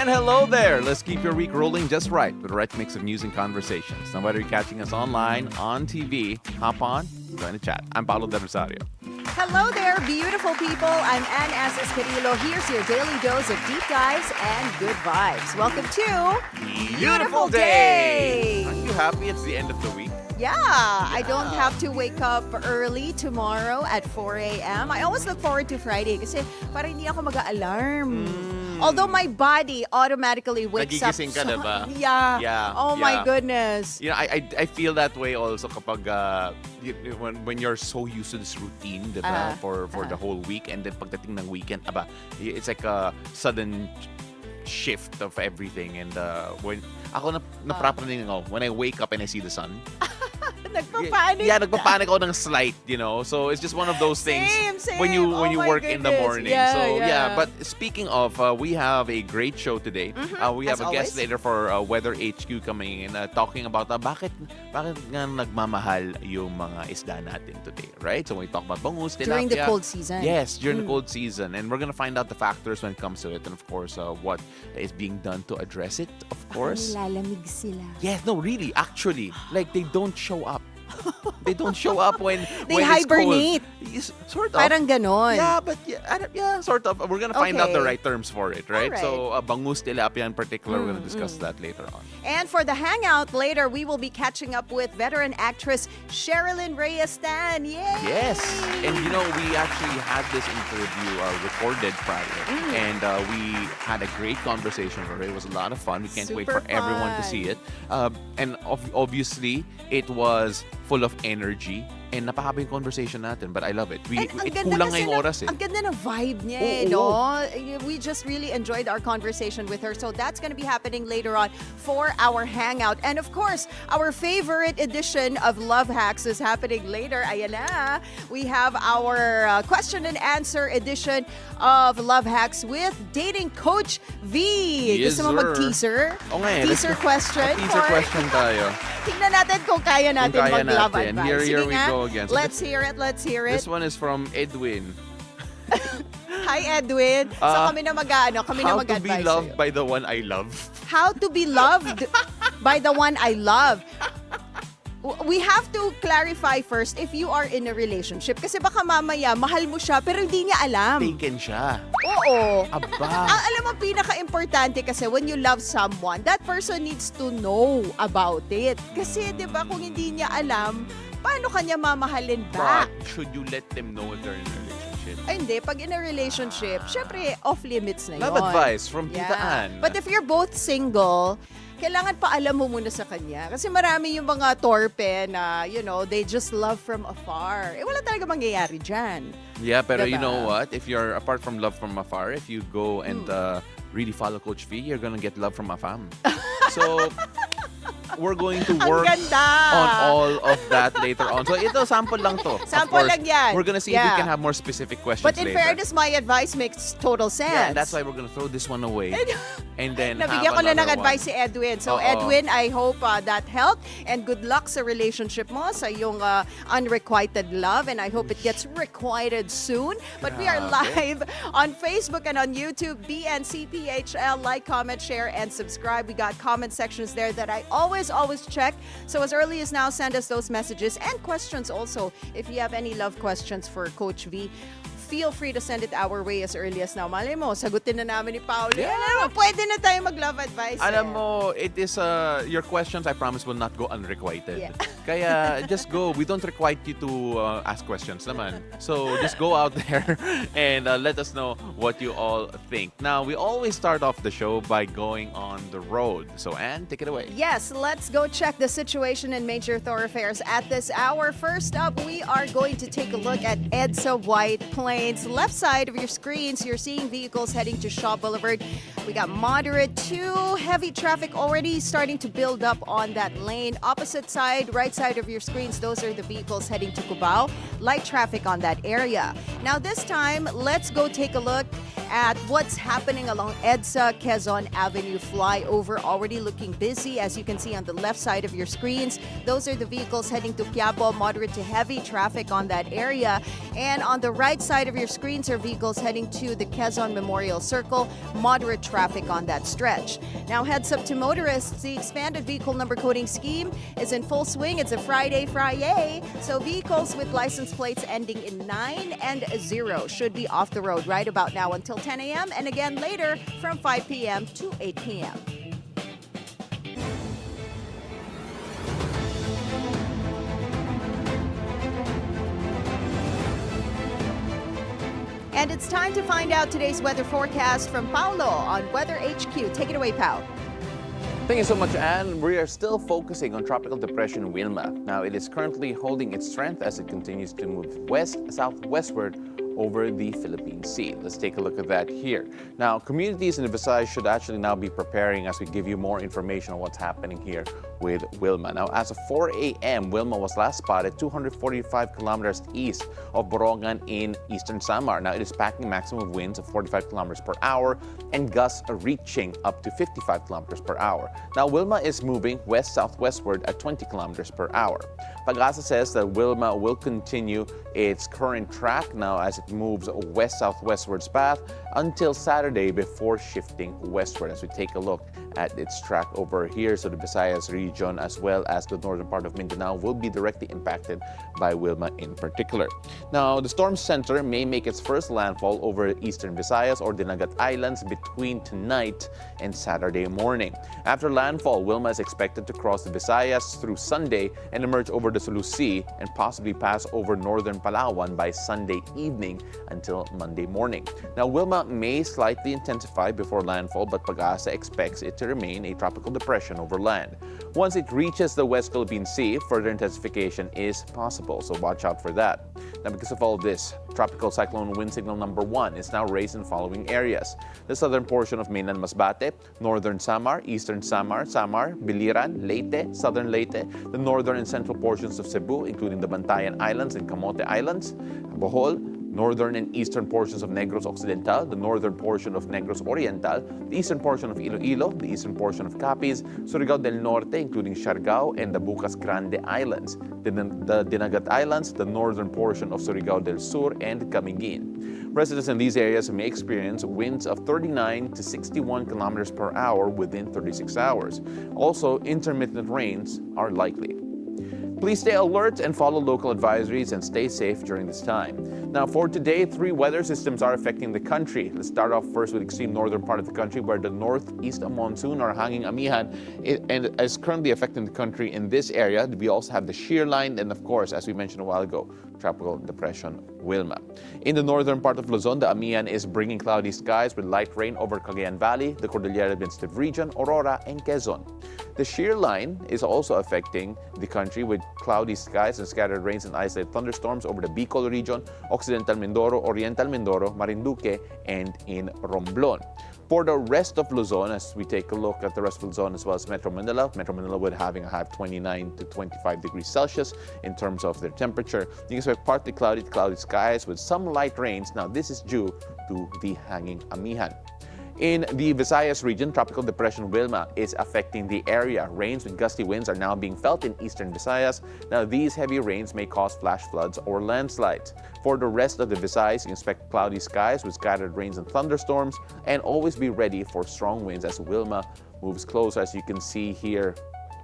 And hello there! Let's keep your week rolling just right with the right mix of news and conversations. Now, whether you're catching us online, on TV, hop on, join the chat. I'm Paolo de Rosario. Hello there, beautiful people. I'm Asis-Carilo. Here's your daily dose of deep dives and good vibes. Welcome to Beautiful Day! Are you happy it's the end of the week? Yeah, I don't have to wake up early tomorrow at 4 a.m. I always look forward to Friday kasi parang hindi ako mag-alarm. Although my body automatically wakes up. Nagigising ka, diba? Yeah. Oh my goodness. You know, I feel that way also kapag when you're so used to this routine, diba? For the whole week, and then pagdating ng weekend, it's like a sudden shift of everything. And when ako naprapraning ako when I wake up and I see the sun. Nagpapanik. Yeah, nagpapanik ako ng slight, you know. So it's just one of those things Same. when you work goodness. in the morning. Yeah. But speaking of, we have a great show today. We have As a guest always. later for Weather HQ coming in, talking about bakit nga nagmamahal yung mga isda natin today, right? So when we talk about bangus, tilapia. During the cold season. Yes, during the cold season. And we're gonna find out the factors when it comes to it, and of course, what is being done to address it, of course. Nilalamig sila. Yes, no, really, actually, like they don't show up. They don't show up when They when hibernate. It's cold. Sort of. Parang ganon. Yeah, but sort of. We're gonna find out the Okay. right terms for it, right? Alright. So, bangus tilapia in particular, we're gonna discuss that later on. And for the hangout later, we will be catching up with veteran actress Sherilyn Reyes-Tan. Yay! Yes, and you know, we actually had this interview recorded prior, and we had a great conversation with her. It was a lot of fun. We can't wait Super for everyone to fun. see it. And obviously, it was full of energy. And napahaba yung conversation natin, but I love it. And ang ganda Kulang nga kasi yung oras eh. Ang ganda ng vibe niya We just really enjoyed our conversation with her. So that's going to be happening later on for our hangout. And of course, our favorite edition of Love Hacks is happening later. Ayan na. We have our question and answer edition of Love Hacks with dating coach V. Yes, Gusto mo sir. mag-teaser? O nga eh, Teaser question? Teaser question tayo. Tingnan natin kung kaya natin Kung kaya mag-love natin. advice. Here Sige we nga. go again. So Let's hear it. This one is from Edwin. Hi, Edwin. So kami na How to be mag-advise loved sa'yo. by the one I love. How to be loved by the one I love. We have to clarify first if you are in a relationship. Kasi baka mamaya, mahal mo siya, pero hindi niya alam. Taken siya. Oo. Aba. Alam mo, pinaka-importante kasi when you love someone, that person needs to know about it. Kasi, di ba, kung hindi niya alam, paano kanya mamahalin But back? should you let them know if they're in a relationship? Ay, hindi. Pag in a relationship, syempre, off-limits na yun. Love advice from Tita Ann. But if you're both single, kailangan paalam mo muna sa kanya. Kasi marami yung mga torpe na, they just love from afar. Wala talaga mangyayari dyan. Yeah, pero you Diba? know what? If you're, apart from love from afar, if you go and really follow Coach V, you're gonna get love from a fam. So, we're going to work Ang ganda! on all of that later on. So, ito, sample lang to. Of Sample course, lang yan. We're gonna see if we Yeah. can have more specific questions But in later. fairness, my advice makes total sense. Yeah, and that's why we're gonna throw this one away. And then Nabigyan have ko na ng another advice one. si Edwin. So, Oo. Edwin, I hope that helped. And good luck sa relationship mo, sa iyong unrequited love. And I hope it gets requited soon. But we are Grabe. live on Facebook and on YouTube. BNCPHL. Like, comment, share, and subscribe. We got comment sections there that I always check. So as early as now, send us those messages and questions also. If you have any love questions for Coach V, feel free to send it our way as early as now. Malay mo, sagutin na namin ni Paolo. Yeah. Alam mo, pwede na tayo mag-love advice. Alam mo, it is, your questions, I promise, will not go unrequited. Yeah. Kaya, just go. We don't require you to ask questions naman. So, just go out there and let us know what you all think. Now, we always start off the show by going on the road. So, Anne, take it away. Yes, let's go check the situation in major thoroughfares at this hour. First up, we are going to take a look at EDSA White Plains. Left side of your screens, you're seeing vehicles heading to Shaw Boulevard. We got moderate to heavy traffic already starting to build up on that lane. Opposite side, right side of your screens, those are the vehicles heading to Cubao. Light traffic on that area. Now this time, let's go take a look at what's happening along EDSA Quezon Avenue flyover. Already looking busy, as you can see on the left side of your screens. Those are the vehicles heading to Quiapo, moderate to heavy traffic on that area. And on the right side of your screens are vehicles heading to the Quezon Memorial Circle, moderate traffic on that stretch. Now heads up to motorists, the expanded vehicle number coding scheme is in full swing. It's a Friday. So vehicles with license plates ending in 9 and 0 should be off the road right about now until 10 a.m. and again later from 5 p.m. to 8 p.m. And it's time to find out today's weather forecast from Paolo on Weather HQ. Take it away, Pao. Thank you so much, Anne. We are still focusing on Tropical Depression Wilma. Now, it is currently holding its strength as it continues to move west-southwestward over the Philippine Sea. Let's take a look at that here. Now, communities in the Visayas should actually now be preparing as we give you more information on what's happening here with Wilma. Now, as of 4 a.m., Wilma was last spotted 245 kilometers east of Borongan in eastern Samar. Now, it is packing maximum winds of 45 kilometers per hour and gusts reaching up to 55 kilometers per hour. Now, Wilma is moving west-southwestward at 20 kilometers per hour. Pag-asa says that Wilma will continue its current track now as it moves west-southwestward's path until Saturday before shifting westward. As we take a look at its track over here, so the Visayas region as well as the northern part of Mindanao will be directly impacted by Wilma in particular. Now, the storm center may make its first landfall over eastern Visayas or Dinagat Islands between tonight and Saturday morning. After landfall, Wilma is expected to cross the Visayas through Sunday and emerge over the Sulu Sea and possibly pass over northern Palawan by Sunday evening until Monday morning. Now, Wilma may slightly intensify before landfall, but Pag-asa expects it to remain a tropical depression over land. Once it reaches the West Philippine Sea, further intensification is possible, so watch out for that. Now, because of all of this, tropical cyclone wind signal number 1 is now raised in following areas: the southern portion of mainland Masbate, northern Samar, eastern Samar, Biliran, Leyte, southern Leyte, the northern and central portions of Cebu, including the Bantayan Islands and Camote Islands, Bohol, northern and eastern portions of Negros Occidental, the northern portion of Negros Oriental, the eastern portion of Iloilo, the eastern portion of Capiz, Surigao del Norte, including Siargao and the Bucas Grande Islands, the Dinagat Islands, the northern portion of Surigao del Sur, and Camiguin. Residents in these areas may experience winds of 39 to 61 kilometers per hour within 36 hours. Also, intermittent rains are likely. Please stay alert and follow local advisories and stay safe during this time. Now, for today, 3 weather systems are affecting the country. Let's start off first with extreme northern part of the country where the northeast monsoon or hanging amihan is currently affecting the country in this area. We also have the shear line and, of course, as we mentioned a while ago, tropical depression Wilma. In the northern part of Luzon, the amihan is bringing cloudy skies with light rain over Cagayan Valley, the Cordillera Administrative Region, Aurora, and Quezon. The shear line is also affecting the country with cloudy skies and scattered rains and isolated thunderstorms over the Bicol region, Occidental Mindoro, Oriental Mindoro, Marinduque, and in Romblon. For the rest of Luzon, as we take a look at the rest of Luzon as well as Metro Manila would having a high of 29 to 25 degrees Celsius in terms of their temperature. You can expect partly cloudy to cloudy skies with some light rains. Now, this is due to the hanging amihan. In the Visayas region, Tropical Depression Wilma is affecting the area. Rains with gusty winds are now being felt in eastern Visayas. Now, these heavy rains may cause flash floods or landslides. For the rest of the Visayas, you can expect cloudy skies with scattered rains and thunderstorms, and always be ready for strong winds as Wilma moves closer. As you can see here,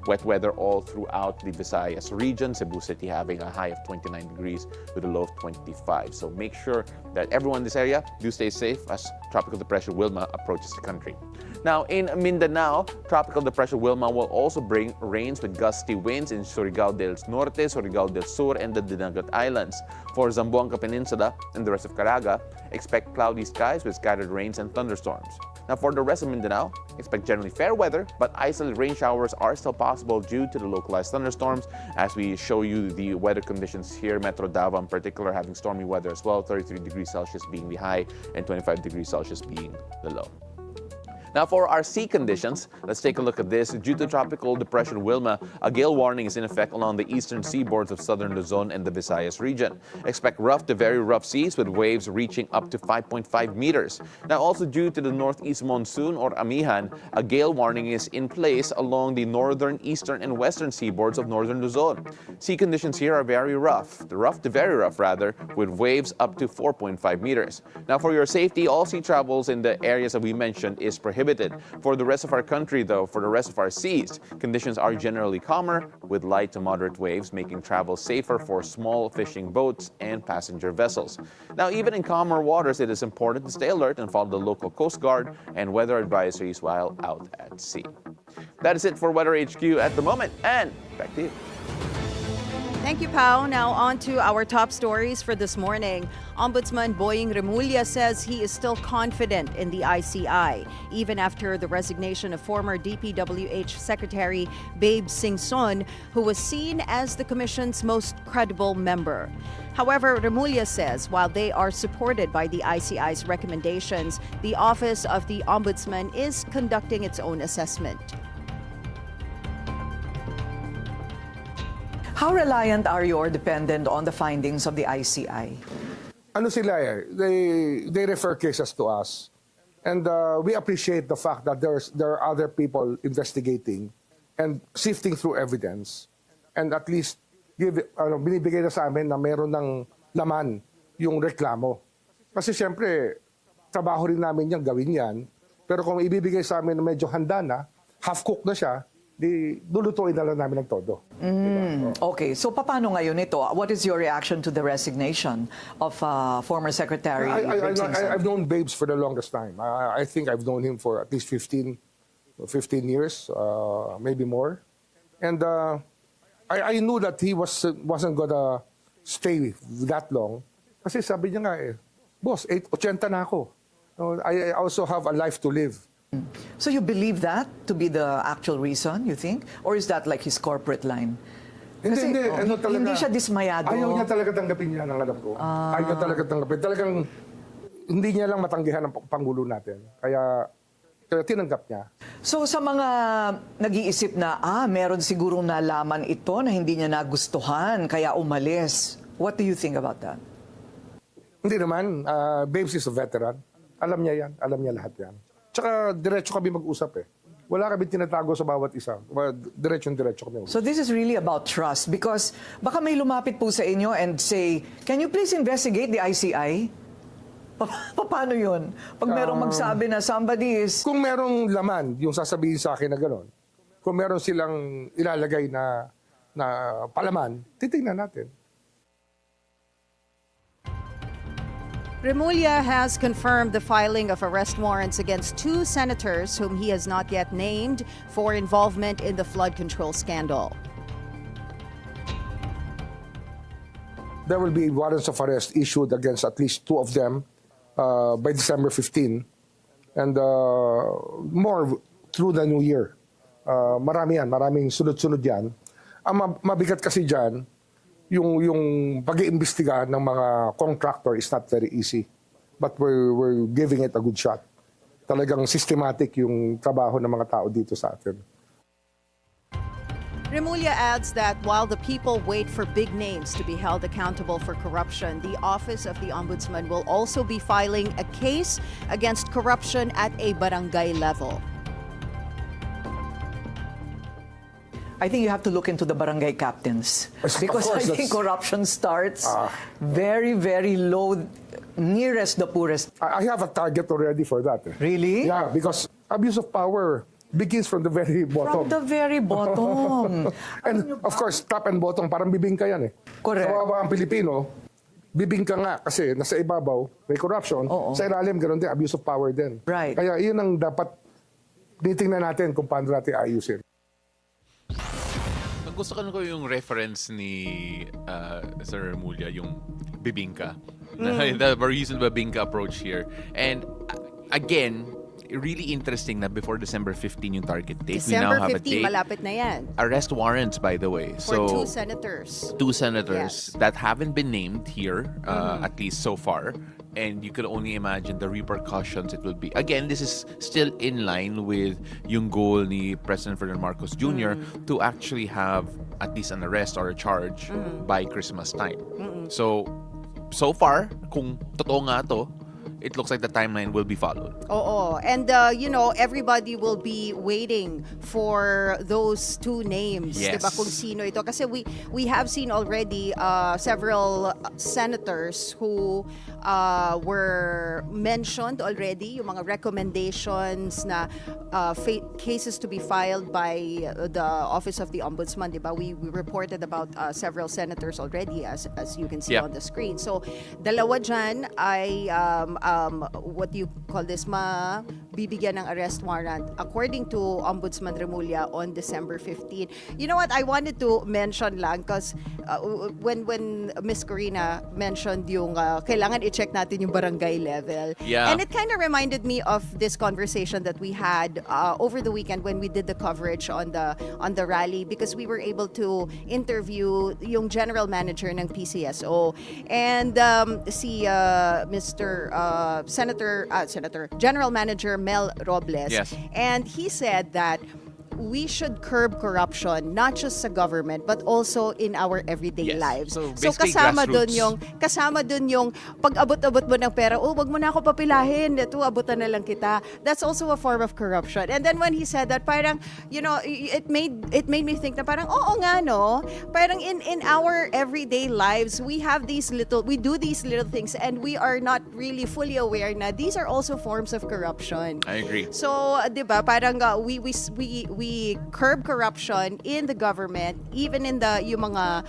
wet weather all throughout the Visayas region. Cebu City having a high of 29 degrees with a low of 25. So make sure that everyone in this area do stay safe as Tropical Depression Wilma approaches the country. Now, in Mindanao, Tropical Depression Wilma will also bring rains with gusty winds in Surigao del Norte, Surigao del Sur, and the Dinagat Islands. For Zamboanga Peninsula and the rest of Caraga, expect cloudy skies with scattered rains and thunderstorms. Now, for the rest of Mindanao, expect generally fair weather, but isolated rain showers are still possible due to the localized thunderstorms. As we show you the weather conditions here, Metro Davao in particular having stormy weather as well, 33 degrees Celsius being the high and 25 degrees Celsius being the low. Now for our sea conditions, let's take a look at this. Due to Tropical Depression Wilma, a gale warning is in effect along the eastern seaboards of southern Luzon and the Visayas region. Expect rough to very rough seas with waves reaching up to 5.5 meters. Now also due to the northeast monsoon or amihan, a gale warning is in place along the northern, eastern, and western seaboards of northern Luzon. Sea conditions here are very rough to very rough rather, with waves up to 4.5 meters. Now for your safety, all sea travels in the areas that we mentioned is prohibited. For the rest of our country though, for the rest of our seas, conditions are generally calmer with light to moderate waves, making travel safer for small fishing boats and passenger vessels. Now even in calmer waters, it is important to stay alert and follow the local Coast Guard and weather advisories while out at sea. That is it for Weather HQ at the moment, and back to you. Thank you, Pao. Now on to our top stories for this morning. Ombudsman Boying Remulla says he is still confident in the ICI, even after the resignation of former DPWH Secretary Babe Singson, who was seen as the Commission's most credible member. However, Remulla says while they are supported by the ICI's recommendations, the Office of the Ombudsman is conducting its own assessment. How reliant are you or dependent on the findings of the ICI? Ano sila eh, they refer cases to us. And we appreciate the fact that there are other people investigating and sifting through evidence. And at least binibigay na sa amin na meron ng laman yung reklamo. Kasi siyempre, trabaho rin namin yung gawin yan. Pero kung ibibigay sa amin na medyo handa na, half-cooked na siya, di lulutuin na lang namin ng todo. Okay, so paano ngayon ito? What is your reaction to the resignation of former Secretary Babe Singson? I've known Babes for the longest time. I think I've known him for at least 15 years, maybe more. And I knew that he wasn't gonna stay that long. Kasi sabi niya nga boss, 80 na ako. I also have a life to live. So you believe that to be the actual reason, you think? Or is that like his corporate line? Kasi, hindi siya dismayado. Ayaw niya talaga tanggapin niya, ang alam ko. Ayaw niya talaga tanggapin. Talagang hindi niya lang matanggihan ang Pangulo natin. Kaya tinanggap niya. So sa mga nag-iisip na, meron sigurong nalaman ito na hindi niya nagustuhan, kaya umalis. What do you think about that? Hindi naman. Babes is a veteran. Alam niya yan. Alam niya lahat yan. Tsaka diretso kami mag-usap Wala kami tinatago sa bawat isa. Diretso kami. So this is really about trust because baka may lumapit po sa inyo and say, can you please investigate the ICI? Paano yun? Pag merong magsabi na somebody is... Kung merong laman, yung sasabihin sa akin na gano'n, kung meron silang ilalagay na palaman, titingnan natin. Remulla has confirmed the filing of arrest warrants against 2 senators whom he has not yet named for involvement in the flood control scandal. There will be warrants of arrest issued against at least 2 of them by December 15 and more through the new year. Maraming sunod-sunod yan. Ang mabigat kasi dyan, yung pag-iimbestiga ng mga contractor is not very easy. But we're giving it a good shot. Talagang systematic yung trabaho ng mga tao dito sa atin. Remulla adds that while the people wait for big names to be held accountable for corruption, the Office of the Ombudsman will also be filing a case against corruption at a barangay level. I think you have to look into the barangay captains because course, I think corruption starts very, very low, nearest the poorest. I have a target already for that. Really? Yeah, because abuse of power begins from the very bottom. From the very bottom. And of course, top and bottom, parang bibingka yan Correct. Kawawa ang Pilipino, bibingka nga kasi nasa ibabaw, may corruption. Sa ilalim, ganoon din, abuse of power din. Right. Kaya yun ang dapat titingnan natin kung paano natin ayusin. Gusto ko yung reference ni Sir Remulla, yung bibingka. The reason bibingka approach here. And again, really interesting na before December 15 yung target date. December we now have 15, a date. malapit na yan. Arrest warrants, by the way. For 2 senators. 2 senators Yes. that haven't been named here, at least so far. and you could only imagine the repercussions it will be. Again, this is still in line with yung goal ni President Ferdinand Marcos Jr. to actually have at least an arrest or a charge by Christmas time. So far, kung totoo nga to, it looks like the timeline will be followed. Oo. And, everybody will be waiting for those two names. Yes. Diba, kung sino ito. Kasi we have seen already several senators who were mentioned already, yung mga recommendations na cases to be filed by the Office of the Ombudsman. Diba? We reported about several senators already, as you can see on the screen. So, dalawa dyan ay what do you call this, bibigyan ng arrest warrant according to Ombudsman Remulla on December 15. You know what, I wanted to mention lang because when Miss Corina mentioned yung kailangan i-check natin yung barangay level. Yeah. And it kind of reminded me of this conversation that we had over the weekend when we did the coverage on the rally, because we were able to interview yung general manager ng PCSO and si Mr. Senator General Manager Mel Robles. Yes. And he said that we should curb corruption not just sa government but also in our everyday Yes. lives. So basically kasama grassroots. dun yung pag abot-abot mo ng pera, wag mo na ako papilahin, ito abutan na lang kita. That's also a form of corruption. And then when he said that, parang it made me think na parang oo nga no, parang in our everyday lives we do these little things and we are not really fully aware na these are also forms of corruption. I agree. So, 'di ba, parang we curb corruption in the government, even in yung mga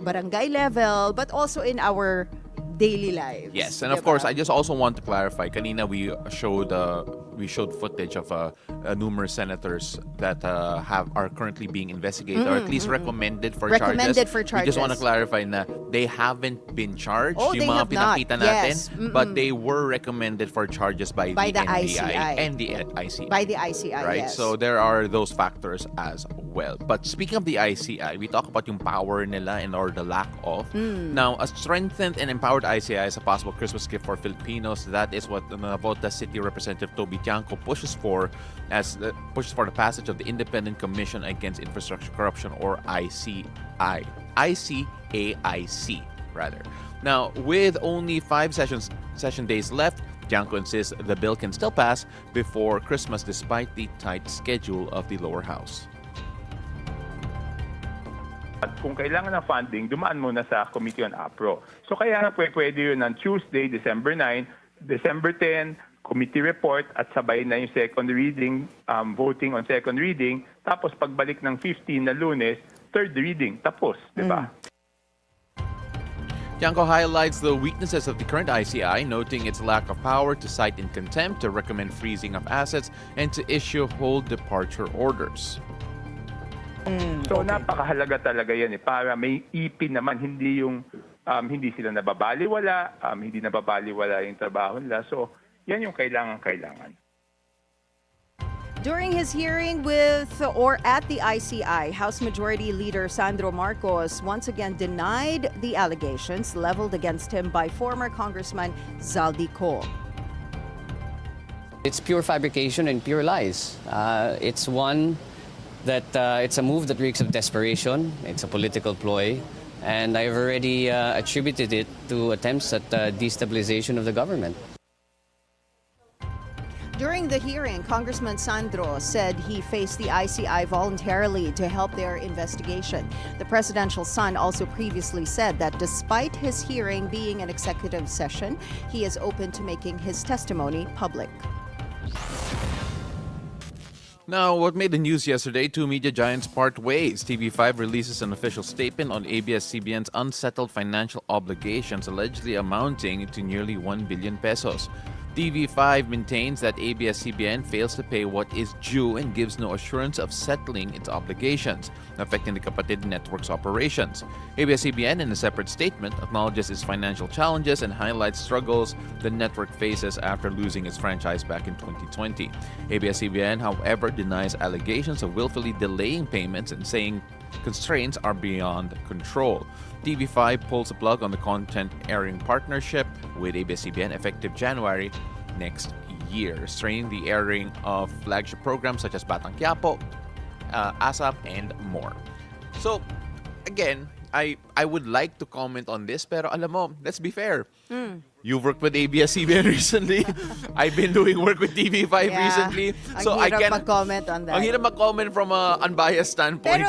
barangay level, but also in our daily lives. Yes, and of Diba? course, I just also want to clarify. Kanina we showed footage of numerous senators that are currently being investigated or at least recommended for Recommended for We just want to charges. clarify na they haven't been charged. Oh, yung they mga have not. pinakita natin, Yes. but they were recommended for charges by By the the NBI ICI. and the ICI. By the ICI, Right? yes. So there are those factors as well. But speaking of the ICI, we talk about yung power nila and or the lack of. Now, a strengthened and empowered ICI is a possible Christmas gift for Filipinos. That is what Navota City Representative Toby Tiangco pushes for the passage of the Independent Commission Against Infrastructure Corruption, or ICAIC rather. Now, with only 5 session days left, Tiangco insists the bill can still pass before Christmas despite the tight schedule of the lower house. At kung kailangan ng funding, dumaan muna sa Committee on APRO. So kaya pwede yun ng Tuesday, December 9, December 10, committee report at sabay na yung second reading, voting on second reading. Tapos pagbalik ng 15 na Lunes, third reading. Tapos, di ba? Tiangco highlights the weaknesses of the current ICI, noting its lack of power to cite in contempt, to recommend freezing of assets, and to issue whole departure orders. So napakahalaga talaga yan para may ipin naman, hindi yung hindi sila nababaliwala, hindi nababaliwala yung trabaho nila. So yan yung kailangan. During his hearing at the ICI, House Majority Leader Sandro Marcos once again denied the allegations leveled against him by former Congressman Zaldi Co. It's pure fabrication and pure lies. It's a move that reeks of desperation. It's a political ploy. And I've already attributed it to attempts at destabilization of the government. During the hearing, Congressman Sandro said he faced the ICI voluntarily to help their investigation. The presidential son also previously said that despite his hearing being an executive session, he is open to making his testimony public. Now, what made the news yesterday, two media giants part ways. TV5 releases an official statement on ABS-CBN's unsettled financial obligations, allegedly amounting to nearly 1 billion pesos. TV5 maintains that ABS-CBN fails to pay what is due and gives no assurance of settling its obligations, affecting the kapatid network's operations. ABS-CBN, in a separate statement, acknowledges its financial challenges and highlights struggles the network faces after losing its franchise back in 2020. ABS-CBN, however, denies allegations of willfully delaying payments and saying constraints are beyond control. TV5 pulls the plug on the content airing partnership with ABS-CBN effective January next year, restraining the airing of flagship programs such as Batang Quiapo, ASAP, and more. So, again, I would like to comment on this, pero alam mo, let's be fair. You've worked with ABS-CBN recently. I've been doing work with TV5 recently. So Ang I hirap can mag-comment on that. Ang hirap mag-comment from an unbiased standpoint. Pero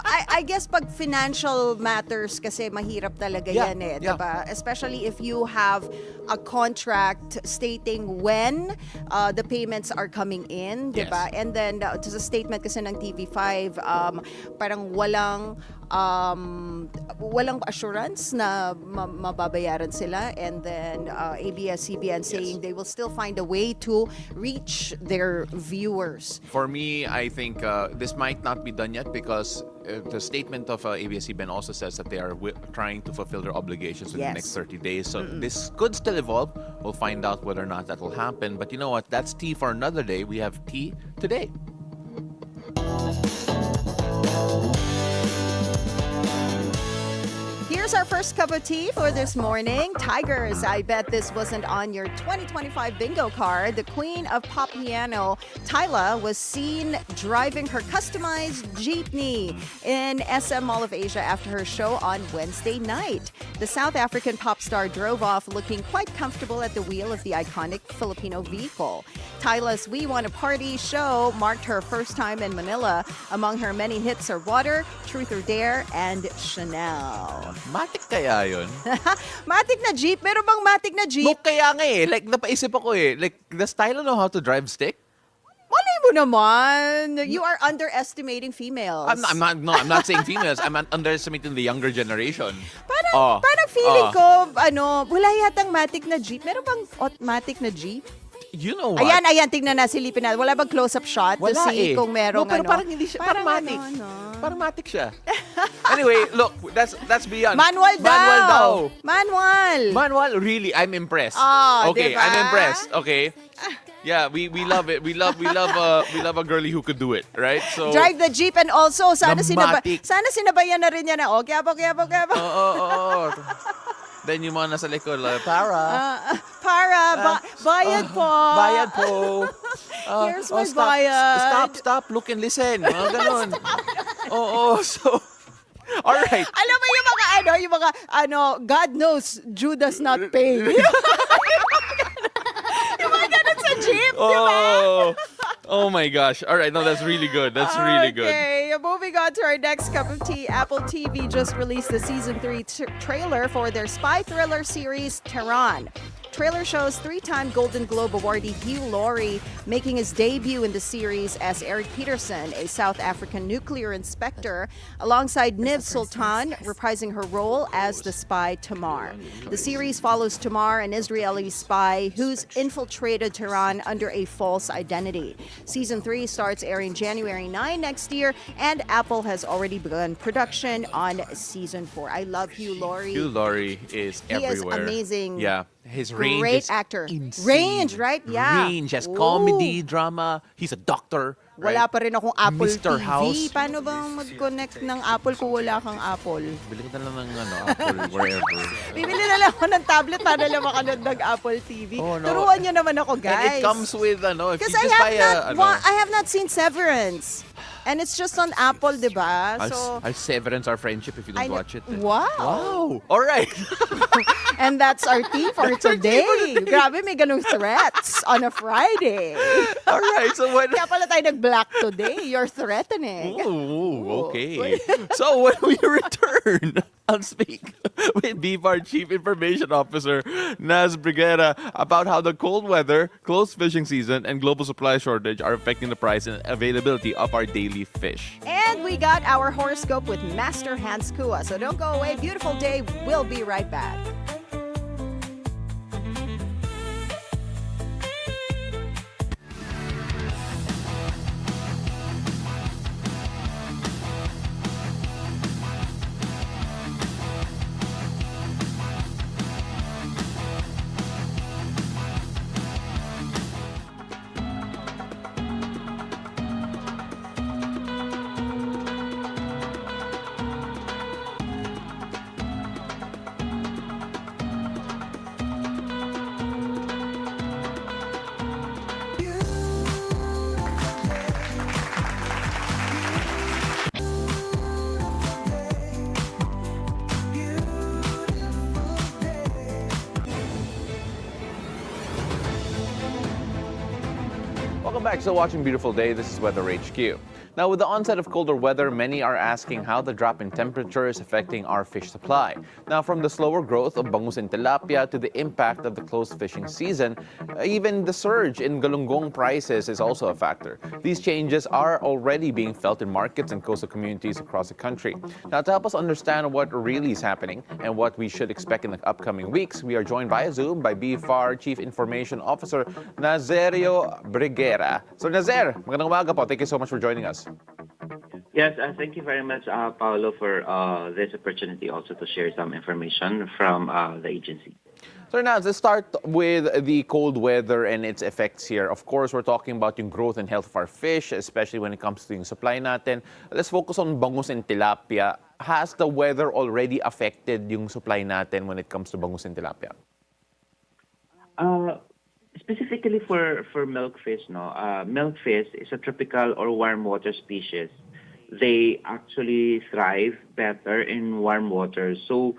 I guess pag financial matters kasi mahirap talaga yan diba? Especially if you have a contract stating when the payments are coming in, diba? Yes. And then sa statement kasi ng TV5, parang walang assurance na mababayaran sila, and then ABS-CBN saying they will still find a way to reach their viewers. For me, I think this might not be done yet because the statement of ABS-CBN also says that they are trying to fulfill their obligations in the next 30 days. So this could still evolve. We'll find out whether or not that will happen. But you know what? That's tea for another day. We have tea today. Here's our first cup of tea for this morning. Tigers, I bet this wasn't on your 2025 bingo card. The queen of pop piano, Tyla, was seen driving her customized jeepney in SM Mall of Asia after her show on Wednesday night. The South African pop star drove off looking quite comfortable at the wheel of the iconic Filipino vehicle. Tyla's We Wanna Party show marked her first time in Manila. Among her many hits are Water, Truth or Dare, and Chanel. Matic kaya yun? Matic na jeep? Meron bang matic na jeep? No, kaya nga eh. Like, napaisip ako eh. Like, does Tyla know how to drive stick? Malay mo naman. You are underestimating females. I'm not saying females. I'm underestimating the younger generation. Parang feeling ko, wala yatang matic na jeep. Meron bang matic na jeep? You know what? Ayan, tingnan na, silipin na. Wala bang close-up shot to Wala see kung merong pero parang hindi siya. Parang matic. Parang matic siya. Anyway, look, that's beyond. Manual daw. Manual, really, I'm impressed. Okay, diba? I'm impressed. Okay. Yeah, we love it. We love a girlie who could do it, right? So drive the jeep, and also sana matic. sinabayan na rin niya na Quiapo. Oo. Then yung mga nasa likod, bayad po. Bayad po. Here's my bayad. Stop, look and listen. Mga ganun. Oo, so, all right. Alam mo yung mga God knows, Jew does not pay. Yung mga ganun sa jeep, di ba? Oh my gosh. All right, no, that's really good. That's really good. Okay, moving on to our next cup of tea. Apple TV just released the season 3 trailer for their spy thriller series, Tehran. Trailer shows three-time Golden Globe awardee Hugh Laurie making his debut in the series as Eric Peterson, a South African nuclear inspector, alongside Niv Sultan reprising her role as the spy Tamar. The series follows Tamar, an Israeli spy who's infiltrated Tehran under a false identity. Season 3 starts airing January 9 next year, and Apple has already begun production on Season 4. I love Hugh Laurie. Hugh Laurie is everywhere. He is amazing. Yeah. His range Great is actor. insane. Range, right? Yeah. Range. Has comedy, drama. He's a doctor. Right? Wala pa rin akong Apple Mr. TV. House. Paano bang mag-connect ng Apple kung wala kang Apple? Bili ka na lang ng Apple, wherever. Bibili na lang ako ng tablet para lang makanood ng Apple TV. Oh, no. Turuan niyo naman ako, And guys. it comes with, if Because you just buy I have not seen Severance. And it's just on Apple, di ba? I'll severance our friendship if you don't watch it. Wow. All right. And that's our tea for today. Grabe, may ganung threats on a Friday. All right. So when Kaya pala tayo nag-black today. You're threatening. Ooh, okay. So when we return, I'll speak with BFAR Chief Information Officer Naz Briguera about how the cold weather, closed fishing season, and global supply shortage are affecting the price and availability of our daily fish. And we got our horoscope with Master Hans Kua. So don't go away. Beautiful day. We'll be right back. Welcome back. Still watching Beautiful Day. This is Weather HQ. Now, with the onset of colder weather, many are asking how the drop in temperature is affecting our fish supply. Now, from the slower growth of bangus and tilapia to the impact of the closed fishing season, even the surge in galunggong prices is also a factor. These changes are already being felt in markets and coastal communities across the country. Now, to help us understand what really is happening and what we should expect in the upcoming weeks, we are joined via Zoom by BFAR Chief Information Officer Nazario Briguera. So, Nazer, magandang umaga po. Thank you so much for joining us. Yes, thank you very much, Paolo, for this opportunity also to share some information from the agency. So now, let's start with the cold weather and its effects here. Of course, we're talking about yung growth and health of our fish, especially when it comes to yung supply natin. Let's focus on bangus and tilapia. Has the weather already affected yung supply natin when it comes to bangus and tilapia? Specifically for milkfish, no. Milkfish is a tropical or warm water species. They actually thrive better in warm water. So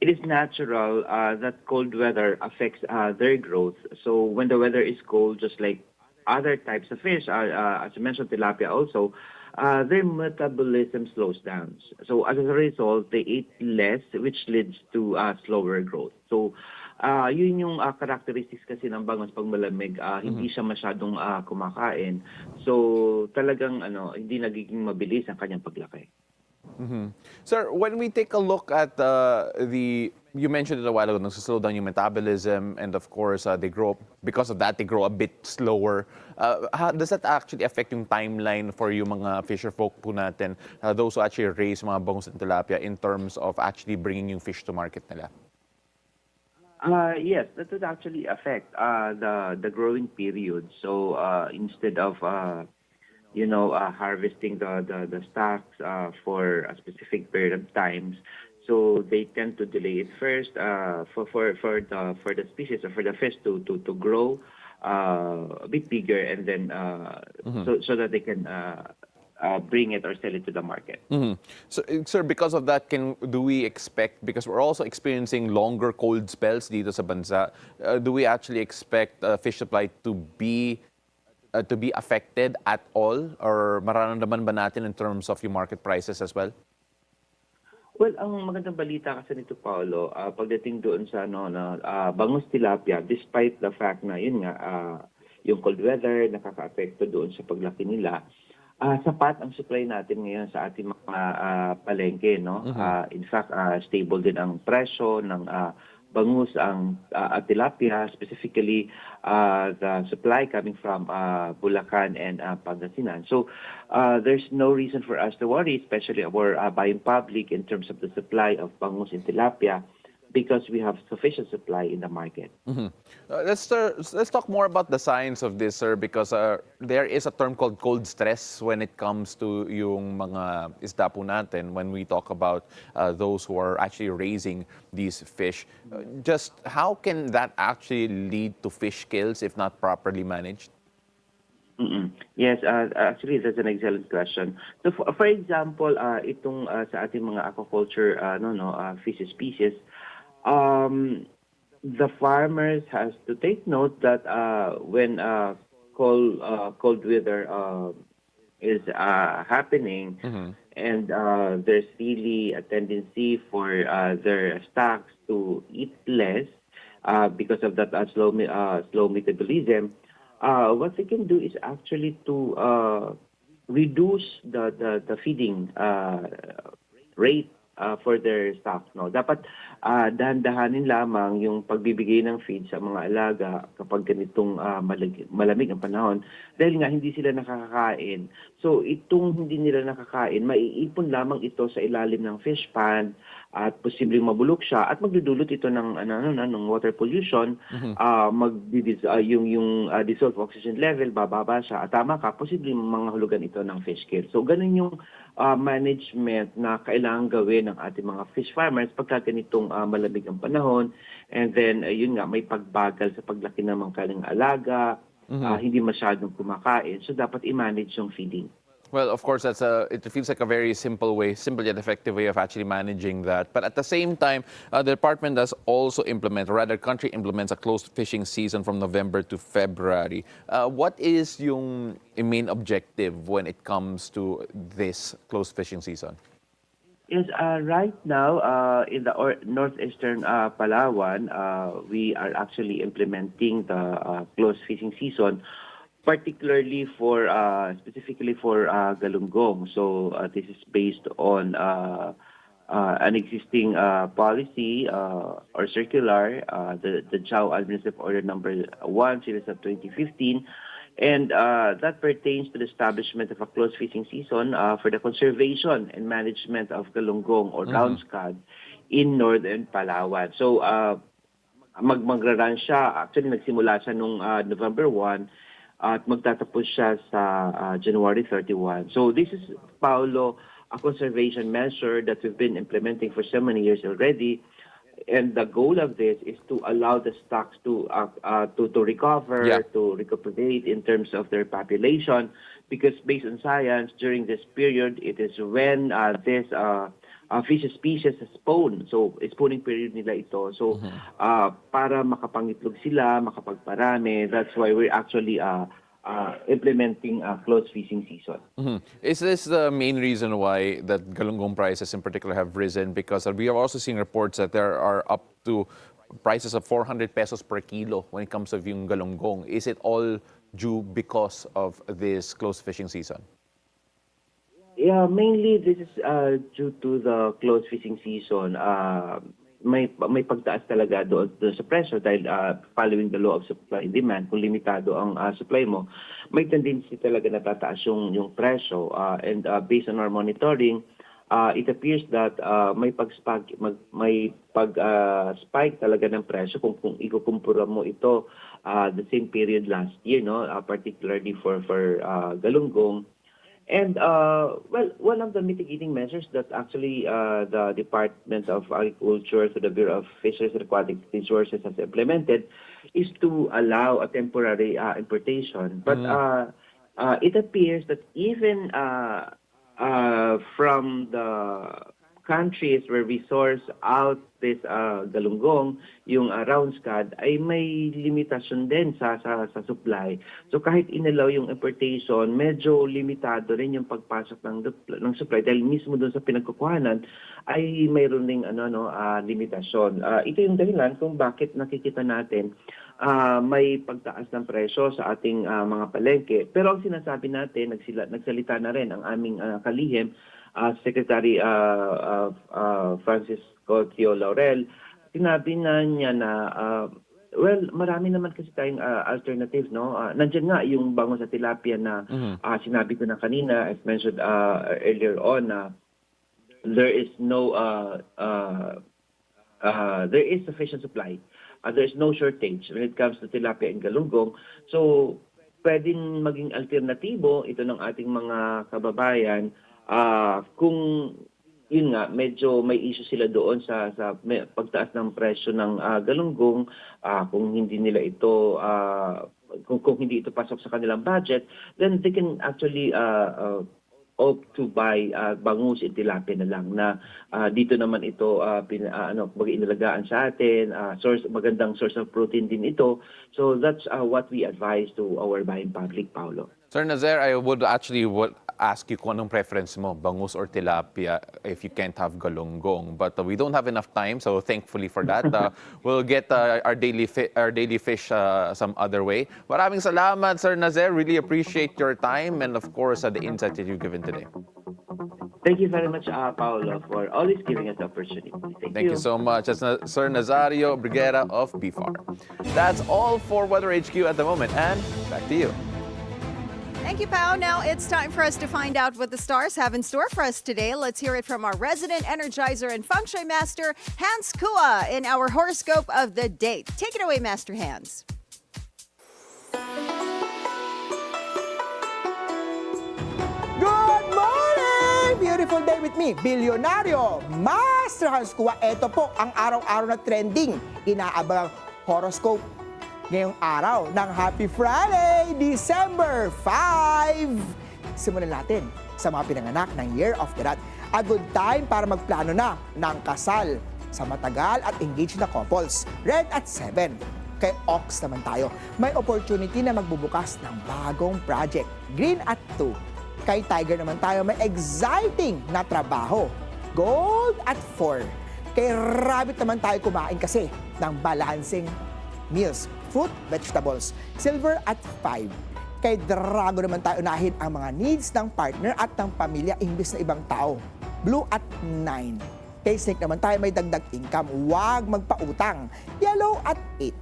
it is natural that cold weather affects their growth. So when the weather is cold, just like other types of fish, as you mentioned, tilapia also, their metabolism slows down. So as a result, they eat less, which leads to slower growth. So yun yung characteristics kasi ng bangus pag malamig, hindi siya masyadong kumakain. So talagang hindi nagiging mabilis ang kanyang paglaki. Sir, when we take a look at you mentioned it a while ago, nagsuslow down yung metabolism, and of course, because of that, they grow a bit slower. How does that actually affect yung timeline for yung mga fisher folk po natin, those who actually raise mga bangus and tilapia in terms of actually bringing yung fish to market nila? Yes, that would actually affect the growing period. So instead of harvesting the stocks for a specific period of times, so they tend to delay it first for the species or for the fish to grow a bit bigger, and then so that they can bring it or sell it to the market. So, sir, because of that, do we expect, because we're also experiencing longer cold spells dito sa bansa, do we actually expect fish supply to be affected at all, or mararamdaman ba natin in terms of yung market prices as well? Well, ang magandang balita kasi nito, Paolo, pagdating doon sa bangus tilapia, despite the fact na yun nga yung cold weather nakaka-apekto doon sa paglaki nila, sapat ang supply natin ngayon sa ating mga palengke, no? In fact, stable din ang presyo ng bangus at tilapia, specifically the supply coming from Bulacan and Pangasinan. So there's no reason for us to worry, especially our buying public, in terms of the supply of bangus and tilapia, because we have sufficient supply in the market. Let's talk more about the science of this, sir, because there is a term called cold stress when it comes to yung mga isda po natin, when we talk about those who are actually raising these fish. Just how can that actually lead to fish kills if not properly managed? Yes, actually, that's an excellent question. So, for example, itong sa ating mga aquaculture fish species, the farmers has to take note that when cold weather is happening, and there's really a tendency for their stocks to eat less because of that slow metabolism, what they can do is actually to reduce the feeding rate for their stocks. No? Dapat dahan-dahanin lamang yung pagbibigay ng feed sa mga alaga kapag ganitong malamig ang panahon, dahil nga hindi sila nakakakain. So itong hindi nila nakakain, maiipon lamang ito sa ilalim ng fish pond at posibleng mabulok siya at magdudulot ito ng water pollution, yung dissolved oxygen level bababa siya at tama ka, posibleng manghulugan ito ng fish kill. So ganun yung management na kailangan gawin ng ating mga fish farmers pagka ganitong malamig ang panahon, and then yun nga, may pagbagal sa paglaki ng mga kanilang alaga, hindi masyadong kumakain, so dapat i-manage yung feeding. Well, of course, it feels like a very simple yet effective way of actually managing that. But at the same time, the department does also country implements a closed fishing season from November to February. What is yung main objective when it comes to this closed fishing season? Yes, right now in the northeastern Palawan, we are actually implementing the closed fishing season, particularly specifically for galunggong. So this is based on an existing policy or circular, the JAO Administrative Order Number 1, Series of 2015. And that pertains to the establishment of a closed fishing season for the conservation and management of galunggong or round scad in northern Palawan. So magrarun siya. Actually, nagsimula siya nung November 1 at magtatapos siya sa January 31. So this is, Paolo, a conservation measure that we've been implementing for so many years already. And the goal of this is to allow the stocks to recover, to recuperate in terms of their population, because based on science, during this period, it is when this fish species spawn. So, spawning period nila ito. So, para makapangitlog sila, makapagparami, that's why we're actually implementing a closed fishing season. Is this the main reason why that galunggong prices in particular have risen? Because we have also seen reports that there are up to prices of 400 pesos per kilo when it comes to yung galunggong. Is it all due because of this closed fishing season? Yeah, mainly this is due to the closed fishing season. May pagtaas talaga doon sa presyo dahil following the law of supply and demand, kung limitado ang supply mo, may tendency talaga na tataas yung presyo. And based on our monitoring, it appears that may pag-spike talaga ng presyo kung ikukumpura mo ito the same period last year, no, particularly for galunggong. And, well, one of the mitigating measures that actually the Department of Agriculture to the Bureau of Fisheries and Aquatic Resources has implemented is to allow a temporary importation. But it appears that even from the countries where we source out this galunggong, yung round scad, ay may limitasyon din sa supply. So kahit inalaw yung importation, medyo limitado rin yung pagpasok ng supply dahil mismo doon sa pinagkukuhanan ay mayroon ding limitasyon. Ito yung dahilan kung bakit nakikita natin may pagtaas ng presyo sa ating mga palengke. Pero ang sinasabi natin, nagsalita na rin ang aming kalihim, Secretary Francisco Tio Laurel, sinabi na niya na, well, marami naman kasi tayong alternative, no? Nandiyan nga yung bango sa tilapia na sinabi ko na kanina, as mentioned earlier on, there is sufficient supply. There is no shortage when it comes to tilapia and galunggong. So, pwedeng maging alternatibo ito ng ating mga kababayan kung yun nga, medyo may issue sila doon sa pagtaas ng presyo ng galunggong, kung hindi nila ito kung hindi ito pasok sa kanilang budget, then they can actually opt to buy bangus and tilapia na lang na dito naman ito inalagaan sa atin, magandang source of protein din ito. So that's what we advise to our buying public, Paolo. Sir Nazaire, I would ask you kung anong preference mo, bangus or tilapia, if you can't have galunggong. But we don't have enough time, so thankfully for that, we'll get our daily fish some other way. Maraming salamat, Sir Nazaire. Really appreciate your time and, of course, the insight that you've given today. Thank you very much, Paolo, for always giving us the opportunity. Thank you so much. That's Sir Rosario Briguera of BFAR. That's all for Weather HQ at the moment, and back to you. Thank you, Pao. Now it's time for us to find out what the stars have in store for us today. Let's hear it from our resident energizer and feng shui master, Hans Kua, in our horoscope of the day. Take it away, Master Hans. Good morning! Beautiful day with me, Bilyonaryo, Master Hans Kua. Ito po ang araw-araw na trending, inaabangang horoscope ngayong araw ng Happy Friday, December 5. simulan natin sa mga pinanganak ng Year of the Rat. A good time para magplano na ng kasal sa matagal at engaged na couples. Red at 7. Kay Ox naman tayo, may opportunity na magbubukas ng bagong project. Green at 2. Kay Tiger naman tayo, may exciting na trabaho. Gold at 4. Kay Rabbit naman tayo, kumain kasi ng balancing meals, fruit, vegetables. Silver at 5. Kay Drago naman tayo, unahin ang mga needs ng partner at ng pamilya imbis na ibang tao. Blue at 9. Kay Snake naman tayo, may dagdag income, huwag magpautang. Yellow at 8.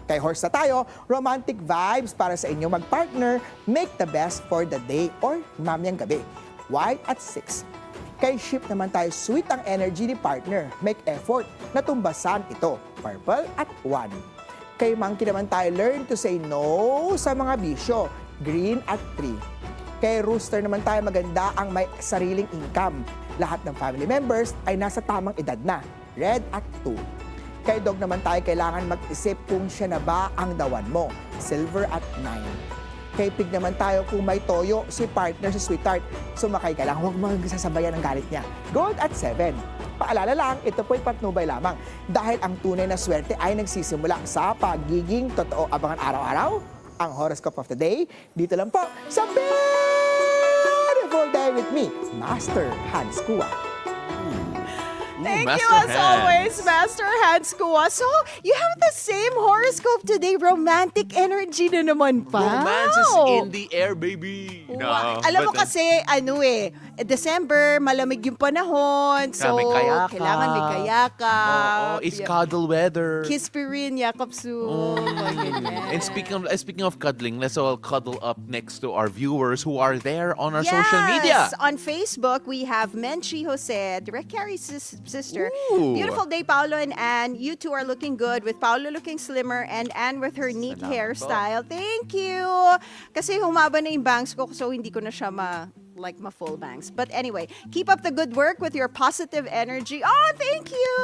Kay Horse na tayo, romantic vibes para sa inyong mag-partner, make the best for the day or mamayang gabi. White at 6. Kay Ship naman tayo, sweet ang energy ni partner, make effort na tumbasan ito. Purple at 1. Kay Monkey naman tayo, learn to say no sa mga bisyo. Green at 3. Kay Rooster naman tayo, maganda ang may sariling income. Lahat ng family members ay nasa tamang edad na. Red at 2. Kay Dog naman tayo, kailangan mag-isip kung siya na ba ang dawan mo. Silver at 9. Kay Pig naman tayo, kung may toyo si partner, si sweetheart, sumakay ka lang, huwag magsasabayan ang galit niya. Gold at 7. Paalala lang, ito po'y patnubay lamang dahil ang tunay na swerte ay nagsisimula sa pagiging totoo. Abangan araw-araw ang horoscope of the day. Dito lang po sa Beautiful Day with me, Master Hans Kua. Thank Master you as Hans. always, Master Hans Kua. So, you have the same horoscope today. Romantic energy na naman pa. Romance is in the air, baby. Wow. Alam mo but, kasi, December, malamig yung panahon. So, may kayakap. kailangan may kayakap. it's cuddle weather. Kiss pa rin, yakap soon. And speaking of cuddling, let's all cuddle up next to our viewers who are there on our social media. On Facebook, we have Menchi Jose, Direct Carrie's sister. Ooh. Beautiful day, Paolo and Anne. You two are looking good, with Paolo looking slimmer and Anne with her neat Salamat hairstyle. Thank you! Kasi humaba na yung bangs ko, so hindi ko na siya ma-full bangs. But anyway, keep up the good work with your positive energy. Oh, thank you!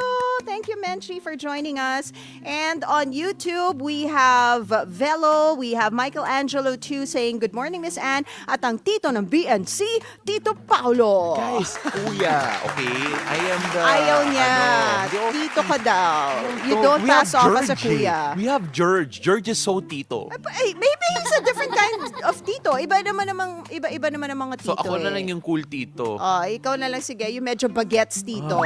Thank you, Menchi, for joining us. And on YouTube, we have Velo, we have Michelangelo too saying, good morning, Miss Anne. At ang tito ng BNC, Tito Paolo. Guys, kuya, okay? I am the... Ayaw niya. Ano, Tito ka daw. You don't we have pass off as a George, kuya. We have George. George is so tito. Maybe he's a different kind of tito. Iba naman ang mga tito. So ako na lang yung cool tito. Ikaw na lang, sige. Yung medyo bagets tito.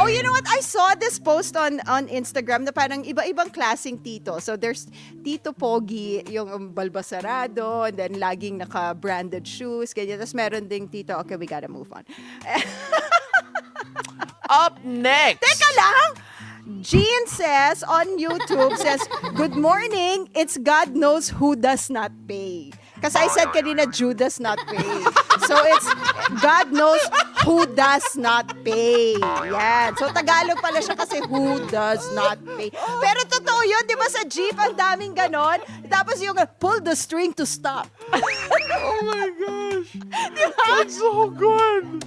Oh, you know what? I saw this post on Instagram na parang iba-ibang klaseng tito. So there's Tito Pogi, yung balbasarado, and then laging naka-branded shoes, ganyan. Tapos meron ding tito, okay, we gotta move on. Up next! Teka lang! Jean says on YouTube, says, good morning, it's God knows who does not pay. Kasi I said kanina, Judas not pay. So it's God knows who does not pay. Yan. So Tagalog pala siya kasi who does not pay. Pero totoo yun, di ba sa jeep, ang daming ganon. Tapos yung pull the string to stop. Oh my gosh! Diba? That's so good!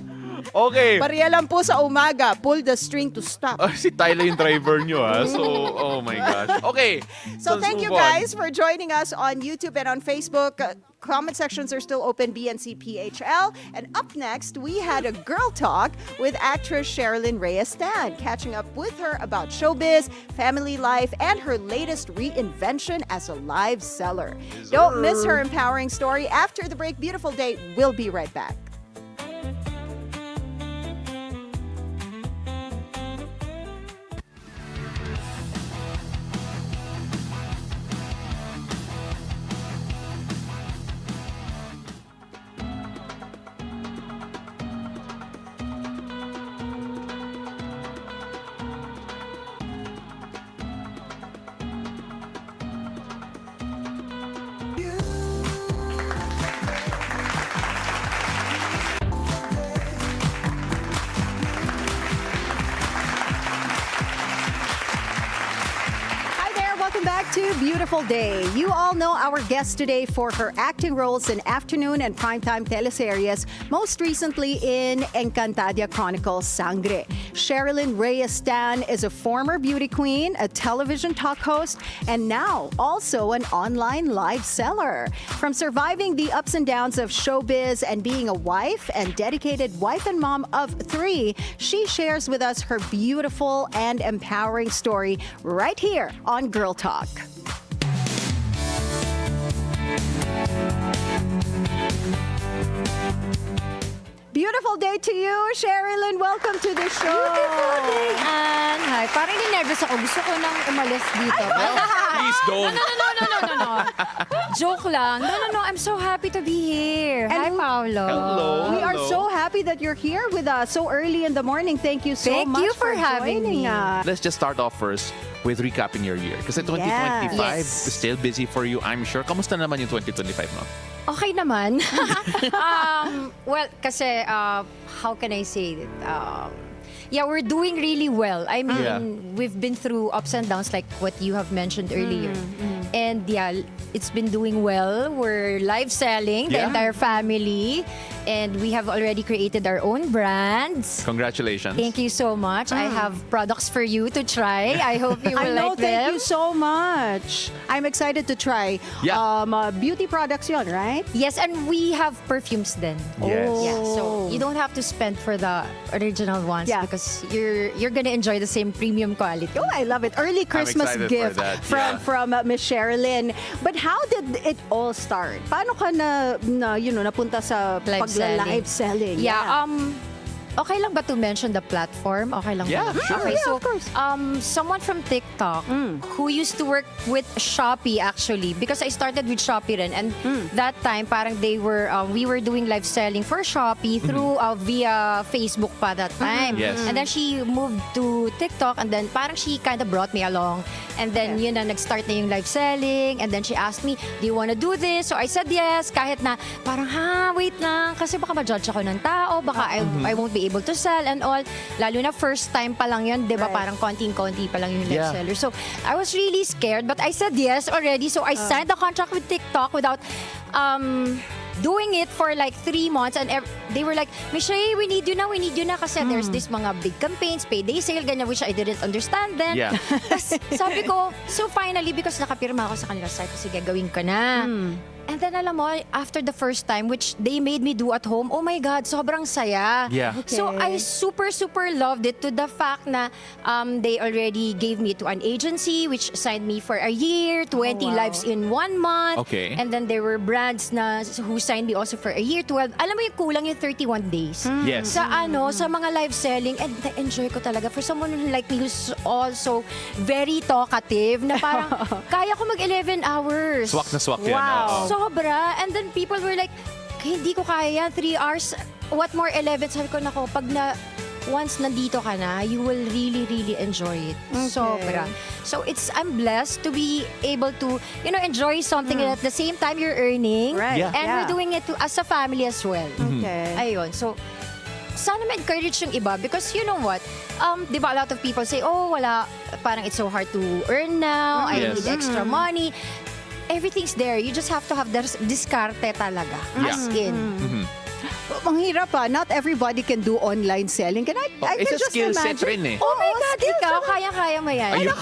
Okay. Pariya lang po sa umaga, pull the string to stop. Si Tyler yung driver nyo, ha? So, oh my gosh. Okay. So thank let's you move on. guys for joining us on YouTube and on Facebook. Comment sections are still open, BNCPHL. And up next, we had a girl talk with actress Sherilyn Reyes-Tan, catching up with her about showbiz, family life, and her latest reinvention as a live seller. Don't miss her empowering story. After the break, beautiful day. We'll be right back. Welcome back to Beautiful Day. You all know our guest today for her acting roles in afternoon and primetime teleseries, most recently in Encantadia Chronicles Sangre. Sherilyn Reyes-Tan is a former beauty queen, a television talk host, and now also an online live seller. From surviving the ups and downs of showbiz and being a wife and dedicated wife and mom of 3, she shares with us her beautiful and empowering story right here on Girl Talk. Beautiful day to you, Sherilyn. Welcome to the show. Beautiful day, Ann. Hi, parang ninervous ako. Gusto ko nang umalis dito. Please don't. No. Joke lang. No. I'm so happy to be here. And Hi, Paolo. Hello. We are so happy that you're here with us so early in the morning. Thank you so Thank much you for having joining me. us. Let's just start off first with recapping your year. Kasi 2025 Yes. is still busy for you, I'm sure. Kamusta naman yung 2025 mo? Okay naman. Well, kasi, how can I say it? Yeah, we're doing really well. I mean, Yeah. we've been through ups and downs like what you have mentioned earlier. And yeah, it's been doing well. We're live selling, the Yeah. entire family. And we have already created our own brands. Congratulations. Thank you so much. I have products for you to try. I hope you I will know, like thank them. you so much. I'm excited to try. Yeah. Beauty products yon, right? Yes, and we have perfumes then. Yes. Yeah, so you don't have to spend for the original ones Yeah. because you're gonna enjoy the same premium quality. Oh, I love it. Early Christmas excited gift for that, from Miss Sherilyn. But how did it all start? Paano ka napunta sa Live pagla-live selling? Yeah. Okay lang ba to mention the platform? Okay lang Yeah, ba? sure. Okay, Yeah, so of course. someone from TikTok who used to work with Shopee actually, because I started with Shopee rin, and that time parang we were doing live selling for Shopee through via Facebook pa that time. Yes. And then she moved to TikTok, and then parang she kind of brought me along. And then yun na, nag-start na yung live selling, and then she asked me, do you wanna do this? So I said yes, kahit na parang wait lang, kasi baka ma-judge ako ng tao, baka I won't be able to sell and all. Lalo na first time pa lang yun, di ba? Right. Parang konting-konti pa lang yung live Yeah. seller. So I was really scared, but I said yes already. So I signed the contract with TikTok without doing it for like 3 months, and they were like, Michelle, we need you na, kasi there's this mga big campaigns, payday sale, ganyan, which I didn't understand then. Yeah. Tas sabi ko, so finally, because nakapirma ako sa kanila, sabi ko, sige, gawin ka na. And then alam mo, after the first time, which they made me do at home, oh my God, sobrang saya. Yeah. So I super loved it, to the fact na they already gave me to an agency which signed me for a year, 20 wow. lives in 1 month. Okay. And then there were brands na who signed me also for a year, 12. Alam mo yung kulang yung 31 days. Yes. Sa sa mga live selling, and na-enjoy ko talaga. For someone like me who's also very talkative, na parang kaya ko mag 11 hours. Swak na swak yan. Wow. oo. Sobra. And then people were like, hindi ko kaya yan, 3 hours. What more 11? Sabi ko, nako, once nandito ka na, you will really enjoy it. Sobra. So I'm blessed to be able to, enjoy something and at the same time you're earning. Right. Yeah. And we're doing it as a family as well. Okay. Ayun. So, sana ma-encourage yung iba, because you know what, di ba, a lot of people say, oh, wala, parang it's so hard to earn now, I Yes. need extra money. Everything's there. You just have to have diskarte talaga. Yeah. As in. Ang hirap Not everybody can do online selling. I It's can a just skill set imagine. rin eh. Oh my God, ikaw, kaya-kaya mo yan. Ayun.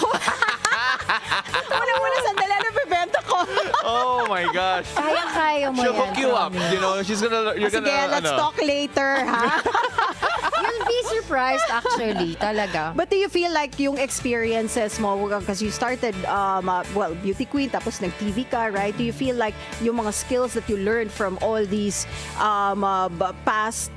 Muna sandali na bebenta ko. Oh my gosh. Kaya-kaya mo She'll yan. hook you up. promise. You know, you're Sige, gonna, let's talk later, ha? You'll be surprised actually, talaga. But do you feel like yung experiences mo, because you started, beauty queen, tapos nag-TV ka, right? Do you feel like yung mga skills that you learned from all these past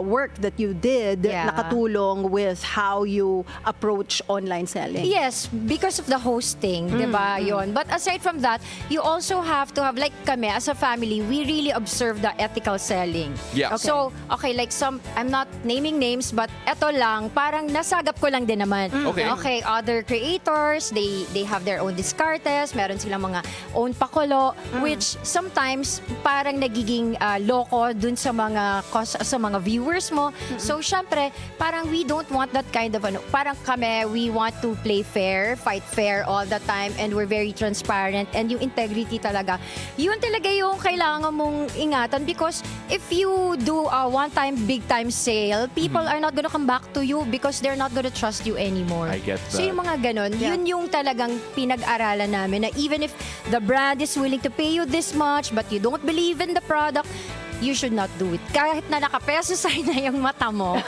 work that you did Yeah. nakatulong with how you approach online selling? Yes, because of the hosting, di ba, yun. But aside from that, you also have to have, like kami, as a family, we really observe the ethical selling. Yeah. Okay. So, okay, like I'm not naming names, but eto lang, parang nasagap ko lang din naman. Okay. Other creators, they have their own discartes, meron silang mga own pakulo, which sometimes parang nagiging loko dun sa mga viewers mo. So, syempre, parang we don't want that kind of, parang kami, we want to play fair, fight fair all the time, and we're very transparent, and yung integrity talaga, yun talaga yung kailangan mong ingatan, because if you do a one-time, big-time sale, people are not gonna come back to you because they're not gonna trust you anymore. I get So that. yung mga ganon, yun yung talagang pinag-aralan namin, na even if the brand is willing to pay you this much, but you don't believe in the product, you should not do it. Kahit na nakapeso sign na yung mata mo.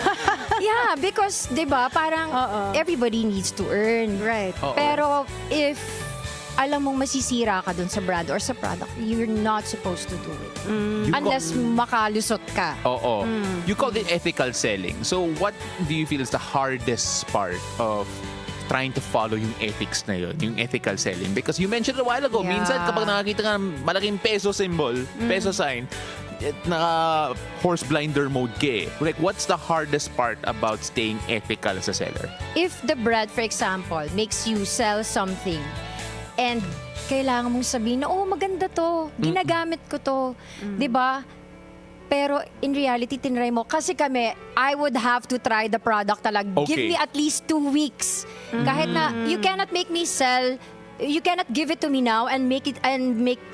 Yeah, because, di ba, parang everybody needs to earn. Right. Pero if alam mong masisira ka dun sa brand or sa product, you're not supposed to do it. You Unless makalusot ka. Oo. You called it ethical selling. So what do you feel is the hardest part of trying to follow yung ethics na yun, yung ethical selling? Because you mentioned a while ago, minsan kapag nakakita ka ng malaking peso symbol, peso sign, naka horse blinder mode ka eh. Like, what's the hardest part about staying ethical as a seller? If the brand, for example, makes you sell something and kailangan mong sabihin na, oh, maganda to, ginagamit ko to, di ba? Pero in reality, tinry mo. Kasi kami, I would have to try the product talaga. Okay. Give me at least 2 weeks. Kahit na, you cannot make me sell, you cannot give it to me now and make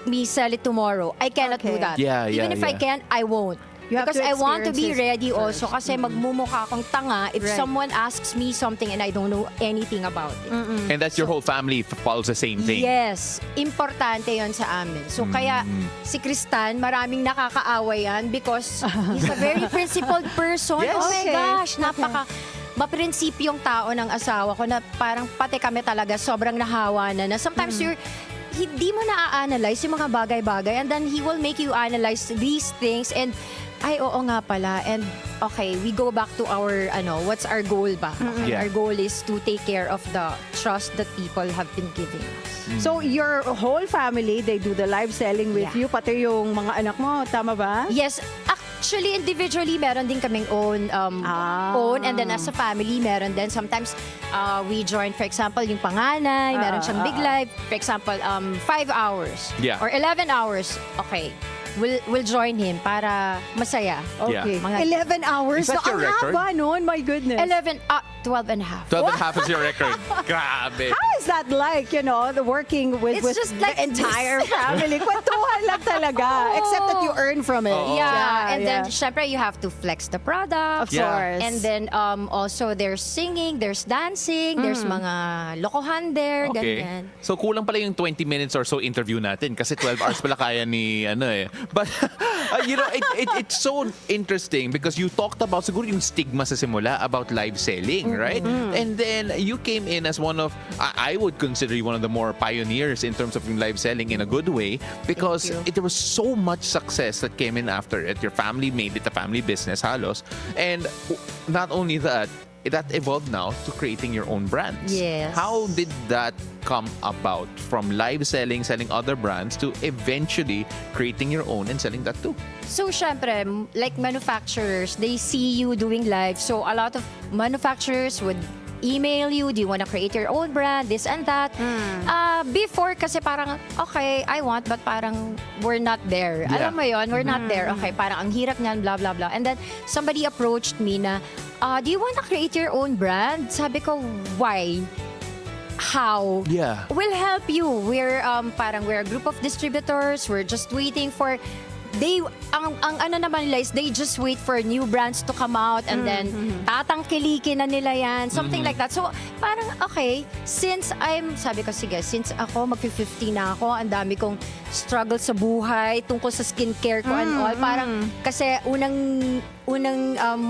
me sell it tomorrow. I cannot do Okay. that. Yeah, Even yeah, if I yeah. can, I won't. You have Because to I want to be experience it ready first. also. Kasi magmumukha akong tanga if Right. someone asks me something and I don't know anything about it. And that's your whole family follows the same thing. Yes, importante yon sa amin. So kaya si Kristan, maraming nakakaaway yan because he's a very principled person. Yes. Oh my Okay. gosh, maprinsipyong tao ng asawa ko na parang pati kami talaga sobrang nahawa na sometimes hindi mo na-analyze yung mga bagay-bagay, and then he will make you analyze these things, and ay, oo nga pala. And okay, we go back to our, what's our goal ba? Okay, Yeah. our goal is to take care of the trust that people have been giving us. So, your whole family, they do the live selling with Yeah. you, pati yung mga anak mo, tama ba? Yes, actually, individually, meron din kaming own, and then as a family, meron din. Sometimes, we join, for example, yung panganay, meron siyang big live. For example, 5 hours Yeah. or 11 hours. Okay, we'll join him para masaya. Okay. Mga 11 hours? Is that So, your ang record? haba nun, my goodness. 12 and a half. 12 and a half is your record. Grabe. How is that like, the working with, It's just like the entire this. family? Kwentuhan lang talaga. Oo. Except that you earn from it. Yeah, and then yeah. syempre you have to flex the product. Of Yeah. course. And then also there's singing, there's dancing, there's mga lokohan there, Okay. ganyan. So kulang pala yung 20 minutes or so interview natin kasi 12 hours pala kaya ni But it's so interesting because you talked about siguro yung stigma sa simula about live selling, right? And then you came in as one of, I would consider you one of the more pioneers in terms of yung live selling in a good way because there was so much success that came in after it. Your family made it a family business halos. And not only that, that evolved now to creating your own brands. Yes. How did that come about from live selling other brands to eventually creating your own and selling that too? So, syempre, like manufacturers, they see you doing live. So, a lot of manufacturers would email you, do you want to create your own brand, this and that. Before, kasi parang, okay, I want, but parang we're not there. Yeah. Alam mo yon, we're not there. Okay, parang ang hirap niyan, blah, blah, blah. And then, somebody approached me na, do you want to create your own brand? Sabi ko, why? How? Yeah. We'll help you. We're we're a group of distributors. We're just waiting for ang ano naman nila is they just wait for new brands to come out and then tatangkilikin na nila yan. Something like that. So, parang okay, sabi ko, sige, since ako, mag-50 na ako, ang dami kong struggle sa buhay tungkol sa skincare ko and all. Parang, kasi unang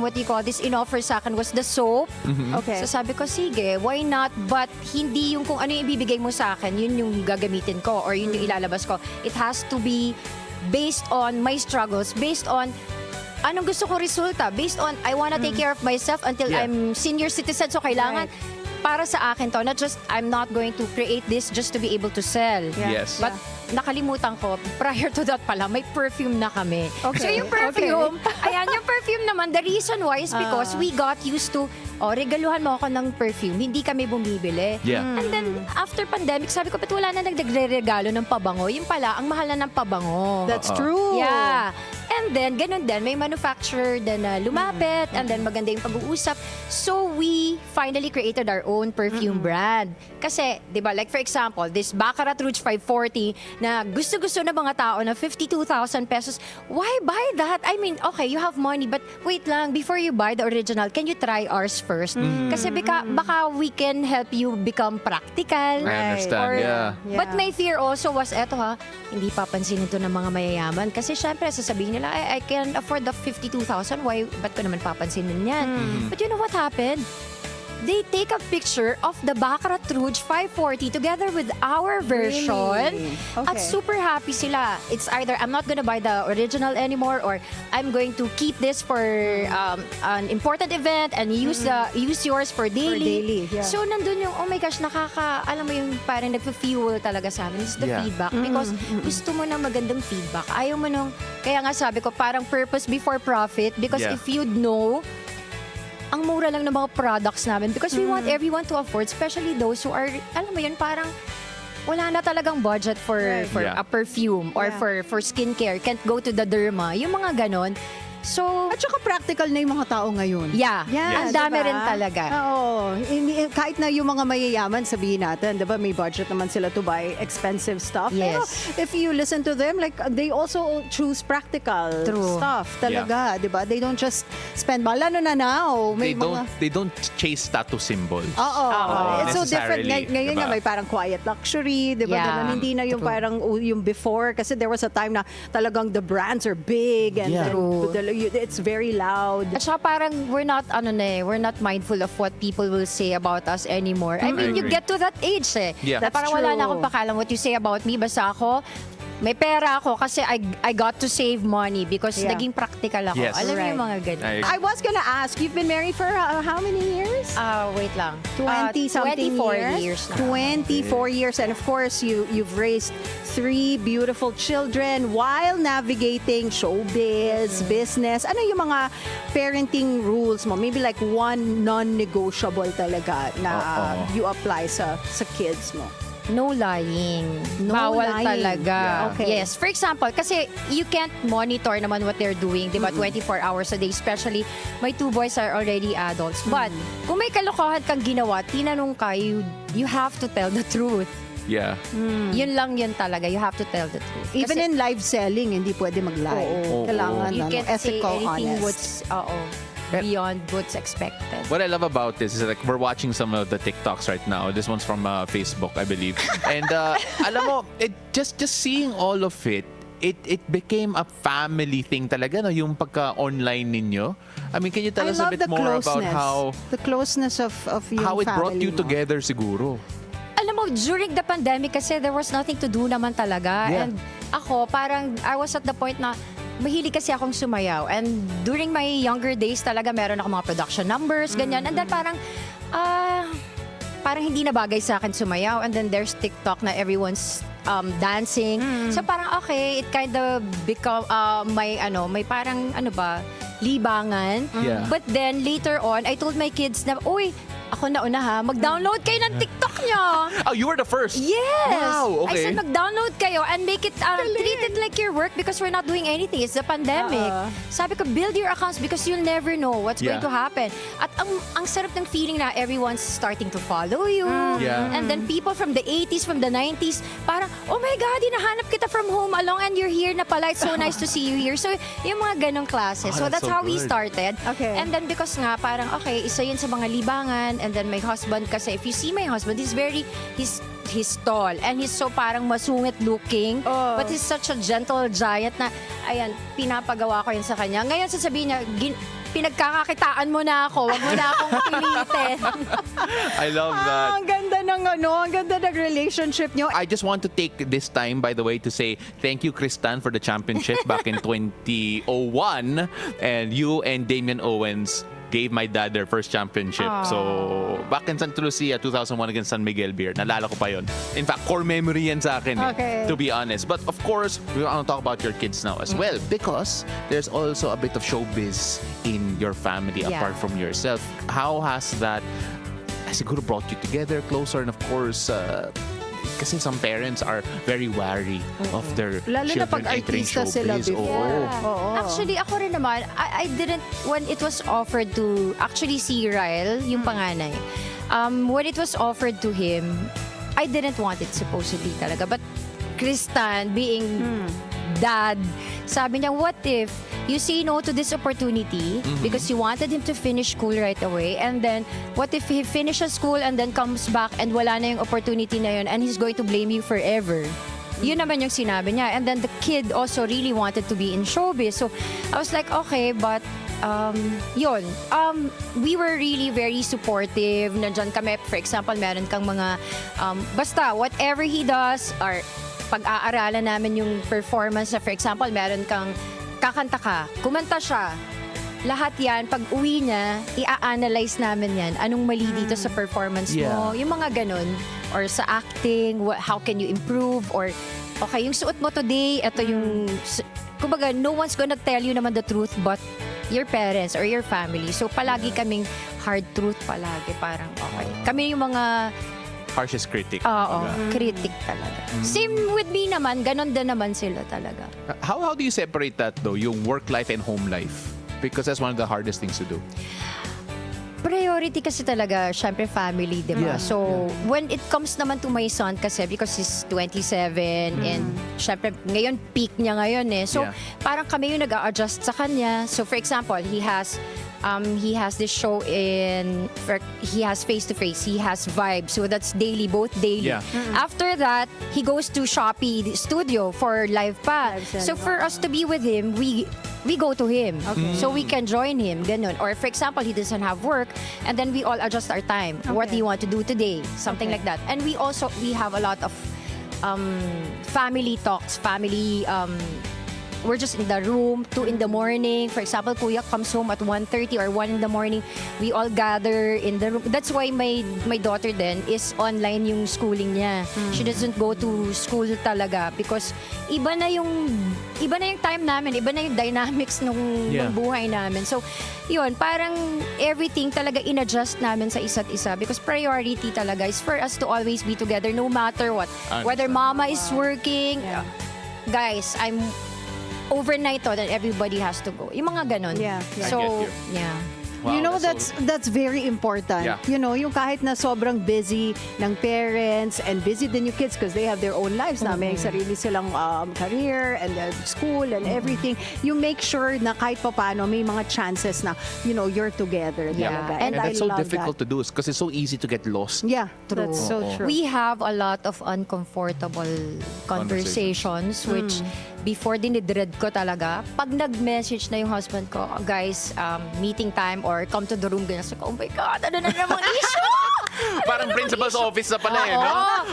what do you call this, in-offer sa akin was the soap. Okay. So sabi ko, sige, why not? But hindi yung kung ano yung ibibigay mo sa akin, yun yung gagamitin ko or yun yung ilalabas ko. It has to be based on my struggles, based on anong gusto ko resulta, based on I wanna take care of myself until Yeah. I'm senior citizen. So kailangan para sa akin to, not just I'm not going to create this just to be able to sell. Yeah. Yes. But nakalimutan ko, prior to that pala, may perfume na kami. Okay. So yung perfume, ayan, yung perfume naman, the reason why is because we got used to, regaluhan mo ako ng perfume, hindi kami bumibili. Yeah. And then, after pandemic, sabi ko, ba't wala na nagre-regalo ng pabango? Yung pala, ang mahal na ng pabango. That's true. Yeah. And then, ganun din, may manufacturer din na lumapit, and then maganda yung pag-uusap. So, we finally created our own perfume brand. Kasi, di ba, like for example, this Baccarat Rouge 540 na gusto-gusto na mga tao na 52,000 pesos, why buy that? I mean, okay, you have money, but wait lang, before you buy the original, can you try ours first? Kasi baka we can help you become practical. I understand, yeah. But my fear also was, eto hindi papansinin ito ng mga mayayaman. Kasi syempre, sasabihin nila, I can afford the 52,000, ba't ko naman papansinin yan? But you know what happened? They take a picture of the Baccarat Rouge 540 together with our version. Really? Okay. At super happy sila. It's either I'm not gonna buy the original anymore, or I'm going to keep this for an important event and use yours for daily. Yeah. So nandun yung, oh my gosh, alam mo yung parang nagpa-fuel talaga sa amin. It's the feedback. Because gusto mo ng magandang feedback. Ayaw mo nung, kaya nga sabi ko, parang purpose before profit. Because if you'd know, ang mura lang ng mga products namin because we want everyone to afford, especially those who are, alam mo yun, parang wala na talagang budget for a perfume or for skincare. Can't go to the derma. Yung mga ganon. So, At saka practical na yung mga tao ngayon. yeah, ang dami diba? rin talaga. Oo. Kahit na yung mga mayayaman, sabihin natin, diba, may budget naman sila to buy expensive stuff. Pero Yes. if you listen to them, like, they also choose practical True. stuff talaga, diba? They don't just spend, lalo na now. May They don't chase status symbols. Oo. It's so different. Necessarily, Ngayon nga diba? may parang quiet luxury, di ba? Yeah. Ganun. Hindi na yung True. parang yung before. Kasi there was a time na talagang the brands are big and Yeah. it's very loud. At saka parang we're not mindful of what people will say about us anymore. I mean, you agree. get to that age Yeah. Na parang wala na true. akong pakalam what you say about me. Basta ako, may pera ako kasi I got to save money because Yeah. naging practical ako. Yes. Alam mo Right. yung mga ganun. I agree. I was gonna ask, you've been married for how many years? Wait lang. 20-something 24 years? years na. 24 years. And of course, you've raised 3 beautiful children while navigating showbiz, business. Ano yung mga parenting rules mo? Maybe like one non-negotiable talaga na you apply sa kids mo. No lying. No Bawal lying. talaga. Yeah. Okay. Yes. For example, kasi you can't monitor naman what they're doing, di ba? 24 hours a day. Especially, my 2 boys are already adults. But, kung may kalokohan kang ginawa, tinanong ka, you have to tell the truth. Yeah. Yun lang yun talaga. You have to tell the truth. Even Kasi in live selling, hindi pwede mag-lie. Oo. Kailangan you can't say ethical, anything honest. beyond what's expected. What I love about this is like we're watching some of the TikToks right now. This one's from Facebook, I believe. And alam mo, just seeing all of it became a family thing talaga, no? Yung pagka-online ninyo. I mean, can you tell I us a love bit the more closeness. about how The closeness of yung it brought family you mo. together siguro? Alam mo, during the pandemic kasi there was nothing to do naman talaga. Yeah. And ako, parang I was at the point na mahilig kasi akong sumayaw. And during my younger days talaga, meron ako mga production numbers, ganyan. And then parang hindi na bagay sa akin sumayaw. And then there's TikTok na everyone's dancing. So parang okay, it kind of become may parang libangan. Yeah. But then later on, I told my kids na, uy, ako na una ha, mag-download kayo ng TikTok nyo. Oh, you were the first. Yes! Wow, okay. I said mag-download kayo and make it, treat it like your work because we're not doing anything. It's the pandemic. Sabi ko, build your accounts because you'll never know what's going to happen. At ang sarap ng feeling na everyone's starting to follow you. Yeah. And then people from the 80s, from the 90s, parang, oh my God, hinahanap kita from home along and you're here na pala. It's so nice to see you here. So, yung mga ganong klase. So, that's that's so how we good. started. Okay. And then because nga, parang, okay, isa yun sa mga libangan. And then my husband, kasi if you see my husband, he's tall and he's so parang masungit looking, but he's such a gentle giant na, ayan, pinapagawa ko yun sa kanya. Ngayon sasabihin niya, pinagkakakitaan mo na ako, wag mo na akong pilitin. I love that. Ang ganda ang ganda ng relationship nyo. I just want to take this time, by the way, to say thank you, Kristan, for the championship back in 2001. And you and Damian Owens gave my dad their first championship. So, back in Santa Lucia, 2001 against San Miguel Beer. Nalala ko pa yun. In fact, core memory yan sa akin, Okay. to be honest. But of course, we want to talk about your kids now as well because there's also a bit of showbiz in your family Yeah. apart from yourself. How has that siguro brought you together closer and of course, kasi some parents are very wary of their Lalo na pag children entering artista sila showbiz. before. Oo. Oo. Actually, ako rin naman, I didn't, when it was offered to, actually si Ryle, yung panganay, when it was offered to him, I didn't want it supposedly talaga. But Kristan, being dad, sabi niya, what if you say no to this opportunity because you wanted him to finish school right away, and then what if he finishes school and then comes back and wala na yung opportunity na yun and he's going to blame you forever? Yun naman yung sinabi niya. And then the kid also really wanted to be in showbiz. So I was like, okay, but yun. We were really very supportive. Nandyan kami, for example, meron kang mga, basta whatever he does, or pag-aaralan namin yung performance na, for example, meron kang kakanta ka, kumanta siya, lahat yan, pag uwi niya, i-analyze namin yan. Anong mali dito sa performance mo? Yung mga ganun. Or sa acting, how can you improve? Or, okay, yung suot mo today, ito yung, kumbaga, no one's gonna tell you naman the truth but your parents or your family. So, palagi kaming hard truth palagi. Parang, okay. Kami yung mga Harshest critic. oo, critic talaga. Same with me naman, ganon din naman sila talaga. How do you separate that though, yung work life and home life? Because that's one of the hardest things to do. Priority kasi talaga, syempre family, di ba? So, when it comes naman to my son kasi, because he's 27 and syempre, ngayon, peak niya ngayon eh. So, parang kami yung nag-a-adjust sa kanya. So, for example, he has this show he has face-to-face, he has Vibe, so that's daily, both daily. After that, he goes to Shopee studio for live pa. So for us to be with him, we go to him. So we can join him, ganun. Or for example, he doesn't have work, and then we all adjust our time. What do you want to do today? Something like that. And we have a lot of family talks, we're just in the room, 2 in the morning. For example, Kuya comes home at 1:30 or 1 in the morning. We all gather in the room. That's why my daughter then is online yung schooling niya. She doesn't go to school talaga because iba na yung time namin, iba na yung dynamics ng buhay namin. So, yun, parang everything talaga in-adjust namin sa isa't isa because priority talaga is for us to always be together no matter what. Whether mama is working, guys, I'm overnight to that everybody has to go. Yung mga ganun. So, Wow, you know, that's very important. You know, yung kahit na sobrang busy ng parents and busy din yung kids because they have their own lives na may sarili silang career and school and everything. You make sure na kahit pa paano may mga chances na, you know, you're together. Talaga. And that's so love difficult to do because it's so easy to get lost. Yeah, true. That's so true. we have a lot of uncomfortable conversations which before dinidread ko talaga. Pag nag-message na yung husband ko, guys, meeting time or come to the room, ganyan. So, oh my God, ano na namang issue? Parang principal's office na pala eh, no?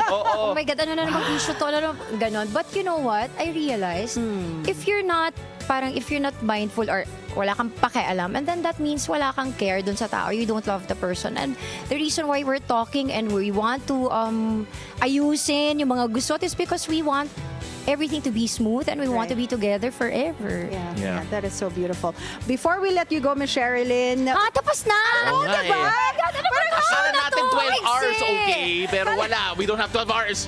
Oh my God, ano na namang issue to? Ano, ganon. But you know what? I realized, if you're not mindful or wala kang pakialam, and then that means wala kang care dun sa tao. You don't love the person. And the reason why we're talking and we want to ayusin yung mga gusot is because we want everything to be smooth and we want to be together forever. Yeah, that is so beautiful. Before we let you go, Miss Sherilyn. Tapos na! Oo nga diba? eh. Akala natin 12 hours, okay. Pero wala, we don't have 12 hours.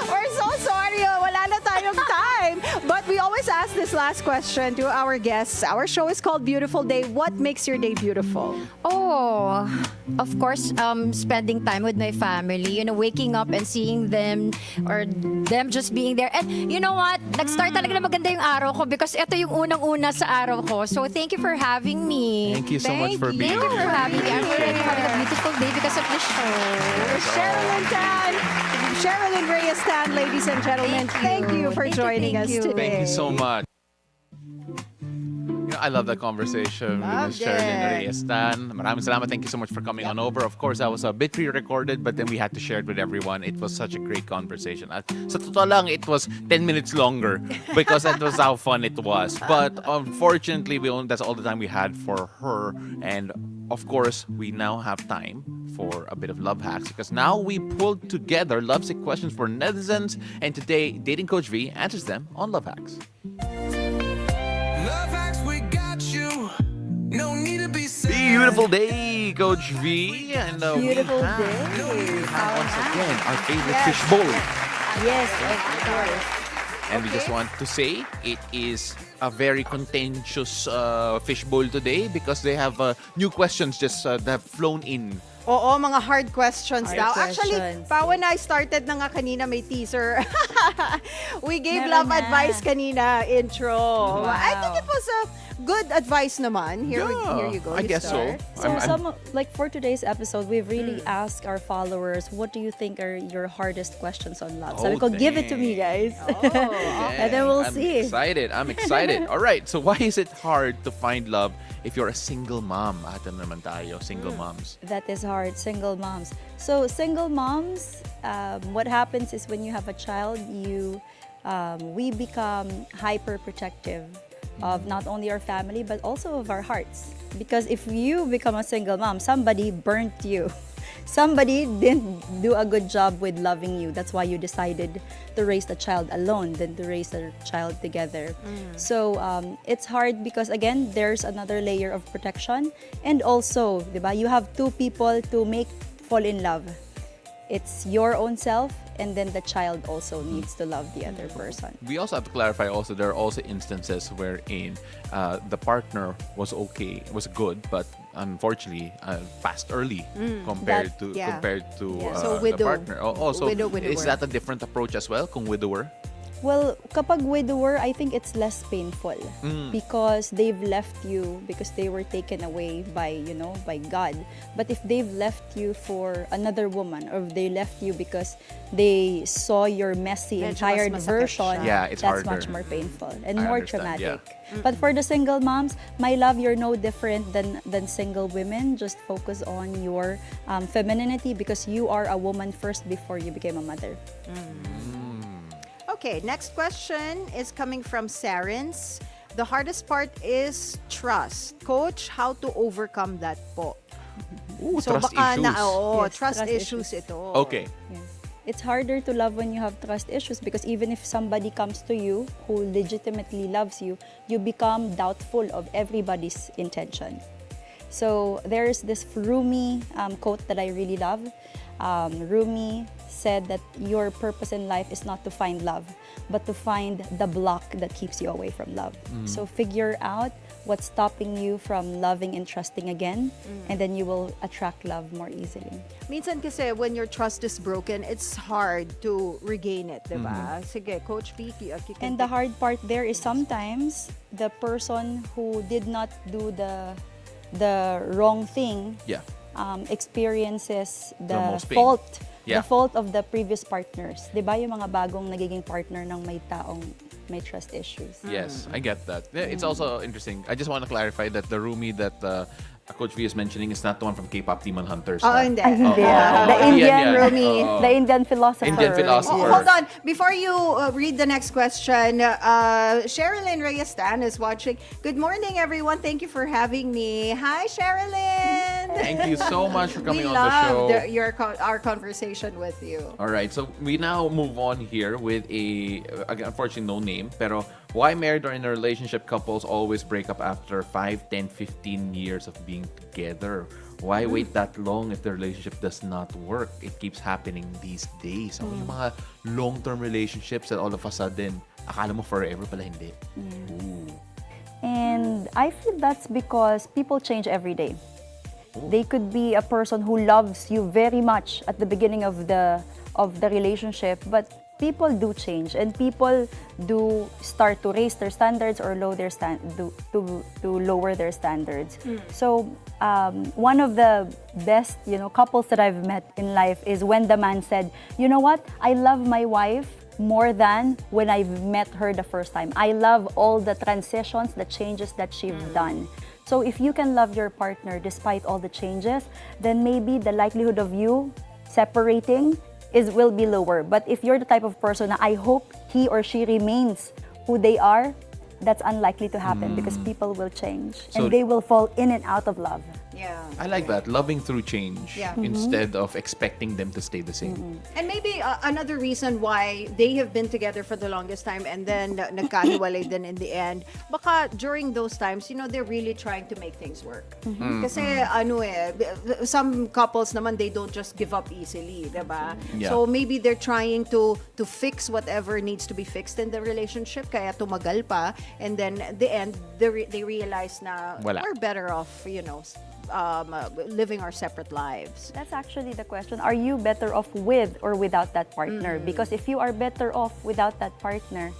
We're so sorry. Wala na tayong time. But we always ask this last question to our guests. Our show is called Beautiful Day. What makes your day beautiful? Oh, of course, spending time with my family. You know, waking up and seeing them or them just being there. And you know what? Nag-start talaga na maganda yung araw ko because ito yung unang-una sa araw ko. So thank you for having me. Thank you so much for being Thank you for having me. I'm already having a beautiful day because of the show. Sherilyn Reyes-Tan, ladies and gentlemen. Thank you for joining us today. Thank you so much. I love that conversation with Sherilyn Reyes-Tan. Maraming salamat. Thank you so much for coming on over. Of course, that was a bit pre-recorded, but then we had to share it with everyone. It was such a great conversation. At sa totoo lang, it was 10 minutes longer because that was how fun it was. But unfortunately, that's all the time we had for her. And of course, we now have time for a bit of love hacks because now we pulled together lovesick questions for netizens, and today Dating Coach V answers them on Love Hacks. Love hacks, we got you. No need to be sad. beautiful day, Coach V. And Beautiful we have, day. We have once again our favorite Yes. fishbowl. Yes, of course. And we just want to say it is a very contentious fishbowl today because they have new questions just that have flown in. Oo, mga hard questions Hard daw. questions. Actually, pa when I started na nga kanina, may teaser. We gave Meron love na. advice kanina, intro. Wow. I think it was a good advice naman. Here you go. I you guess start. so. So like for today's episode, we've really asked our followers, what do you think are your hardest questions on love? Sabi ko, give it to me, guys. And then we'll see. I'm excited. All right, so why is it hard to find love if you're a single mom? Ata naman tayo, single moms. That is hard, single moms. So single moms, what happens is when you have a child, we become hyper protective of not only our family but also of our hearts. Because if you become a single mom, somebody burnt you. Somebody didn't do a good job with loving you. That's why you decided to raise the child alone than to raise the child together. So it's hard because again, there's another layer of protection. And also, diba, you have two people to fall in love. It's your own self, and then the child also needs to love the other person. We also have to clarify also there are also instances wherein the partner was good, but unfortunately passed early compared to So the widow. partner. Also, Widower. is that a different approach as well kung widower? Well, kapag widower, I think it's less painful because they've left you because they were taken away by God. But if they've left you for another woman or they left you because they saw your messy and Medyo mas tired masakit version, siya. Yeah, it's that's harder. much more painful and I more understand, traumatic. yeah. But for the single moms, my love, you're no different than single women. Just focus on your femininity because you are a woman first before you became a mother. Okay, next question is coming from Sarins. The hardest part is trust. Coach, how to overcome that po? Ooh, So trust baka issues. na, Yes, trust trust issues issues. ito. Okay. Yes. It's harder to love when you have trust issues because even if somebody comes to you who legitimately loves you, you become doubtful of everybody's intention. So there's this Rumi quote that I really love. Rumi said that your purpose in life is not to find love, but to find the block that keeps you away from love. So figure out what's stopping you from loving and trusting again, and then you will attract love more easily. Minsan kasi when your trust is broken, it's hard to regain it, di ba? Sige, Coach Vicky. And the hard part there is sometimes the person who did not do the wrong thing Yeah. Experiences the most pain. fault. Yeah. The fault of the previous partners. 'Di ba yung mga bagong nagiging partner ng may taong may trust issues? Yes, I get that. Yeah, it's also interesting. I just want to clarify that the Rumi that Coach V is mentioning is not the one from K-pop Demon Hunters. Oh, hindi. Hindi. Oh, The oh, Indian yan, yan. Rumi. Oo. The Indian philosopher. Indian philosopher. Oh, hold on. Before you read the next question, Sherilyn Reyes-Tan is watching. Good morning, everyone. Thank you for having me. Hi, Sherilyn. Thank you so much for coming We on the show. loved our conversation with you. All right, so we now move on here with again, unfortunately no name, pero why married or in a relationship couples always break up after 5, 10, 15 years of being together? Why wait that long if the relationship does not work? It keeps happening these days. Yung mga long-term relationships that all of a sudden, akala mo forever pala hindi. Ooh. And I feel that's because people change every day. They could be a person who loves you very much at the beginning of the relationship, but people do change and people do start to raise their standards or lower their standards. So one of the best couples that I've met in life is when the man said, you know what, I love my wife more than when I've met her the first time. I love all the transitions, the changes that she's done. So if you can love your partner despite all the changes, then maybe the likelihood of you separating will be lower. But if you're the type of person na I hope he or she remains who they are, that's unlikely to happen because people will change So- and they will fall in and out of love. Yeah. I like that. Loving through change Yeah. instead of expecting them to stay the same. And maybe another reason why they have been together for the longest time and then nagkahiwalay din in the end, baka during those times, they're really trying to make things work. Kasi some couples naman, they don't just give up easily, diba? Yeah. So maybe they're trying to fix whatever needs to be fixed in the relationship, kaya tumagal pa, and then at the end, they realize na Wala. we're better off, living our separate lives. That's actually the question. Are you better off with or without that partner? Because if you are better off without that partner,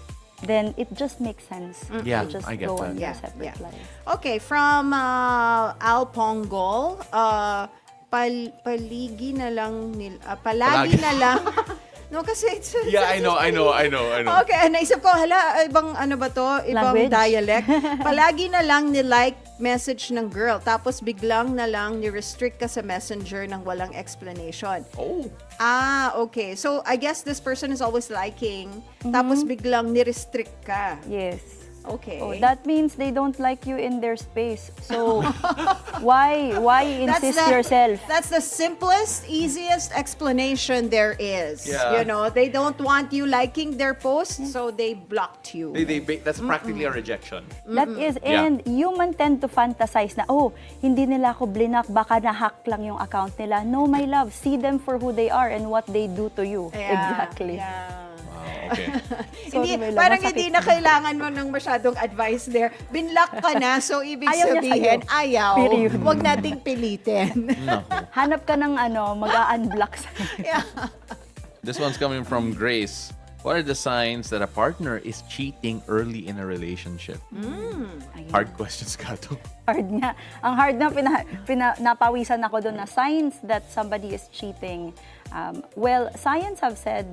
then it just makes sense Yeah, to just I get go that. on Yeah, your separate yeah. lives. Okay, from Al Pongol, palagi na lang. No, kasi it's... Yeah, I know. Okay, naisip ko, ibang ano ba to? Ibang Language? dialect. Palagi na lang ni-like message ng girl, tapos biglang na lang ni-restrict ka sa messenger ng walang explanation. Oh. Okay. So, I guess this person is always liking, tapos biglang ni-restrict ka. Yes. Okay. Oh, that means they don't like you in their space. So why insist yourself? That's the simplest, easiest explanation there is. Yeah. They don't want you liking their post, so they blocked you. That's practically a rejection. That is, Yeah. and human tend to fantasize na, hindi nila ako blinak, baka na-hack lang yung account nila. No, my love, see them for who they are and what they do to you. Yeah, Exactly. Yeah. Okay. Parang hindi na kailangan mo ng masyadong advice there. Binlock ka na, so ibig Ayaw niya sabihin, sa'yo. ayaw. Period. Huwag nating pilitin. Hanap ka ng mag-a-unblock sa'yo. Yeah. This one's coming from Grace. What are the signs that a partner is cheating early in a relationship? Hard questions, Kato. Hard nga. Ang hard na napawisan ako doon na signs that somebody is cheating. Well, science have said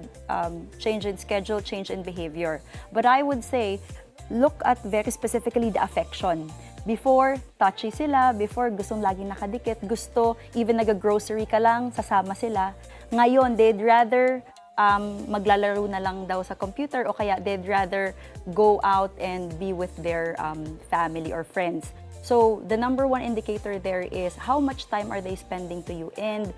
change in schedule, change in behavior. But I would say, look at very specifically the affection. Before, touchy sila. Before, gustong laging nakadikit. Gusto, even nag-grocery ka lang, sasama sila. Ngayon, they'd rather maglalaro na lang daw sa computer o kaya they'd rather go out and be with their family or friends. So the number one indicator there is how much time are they spending to you and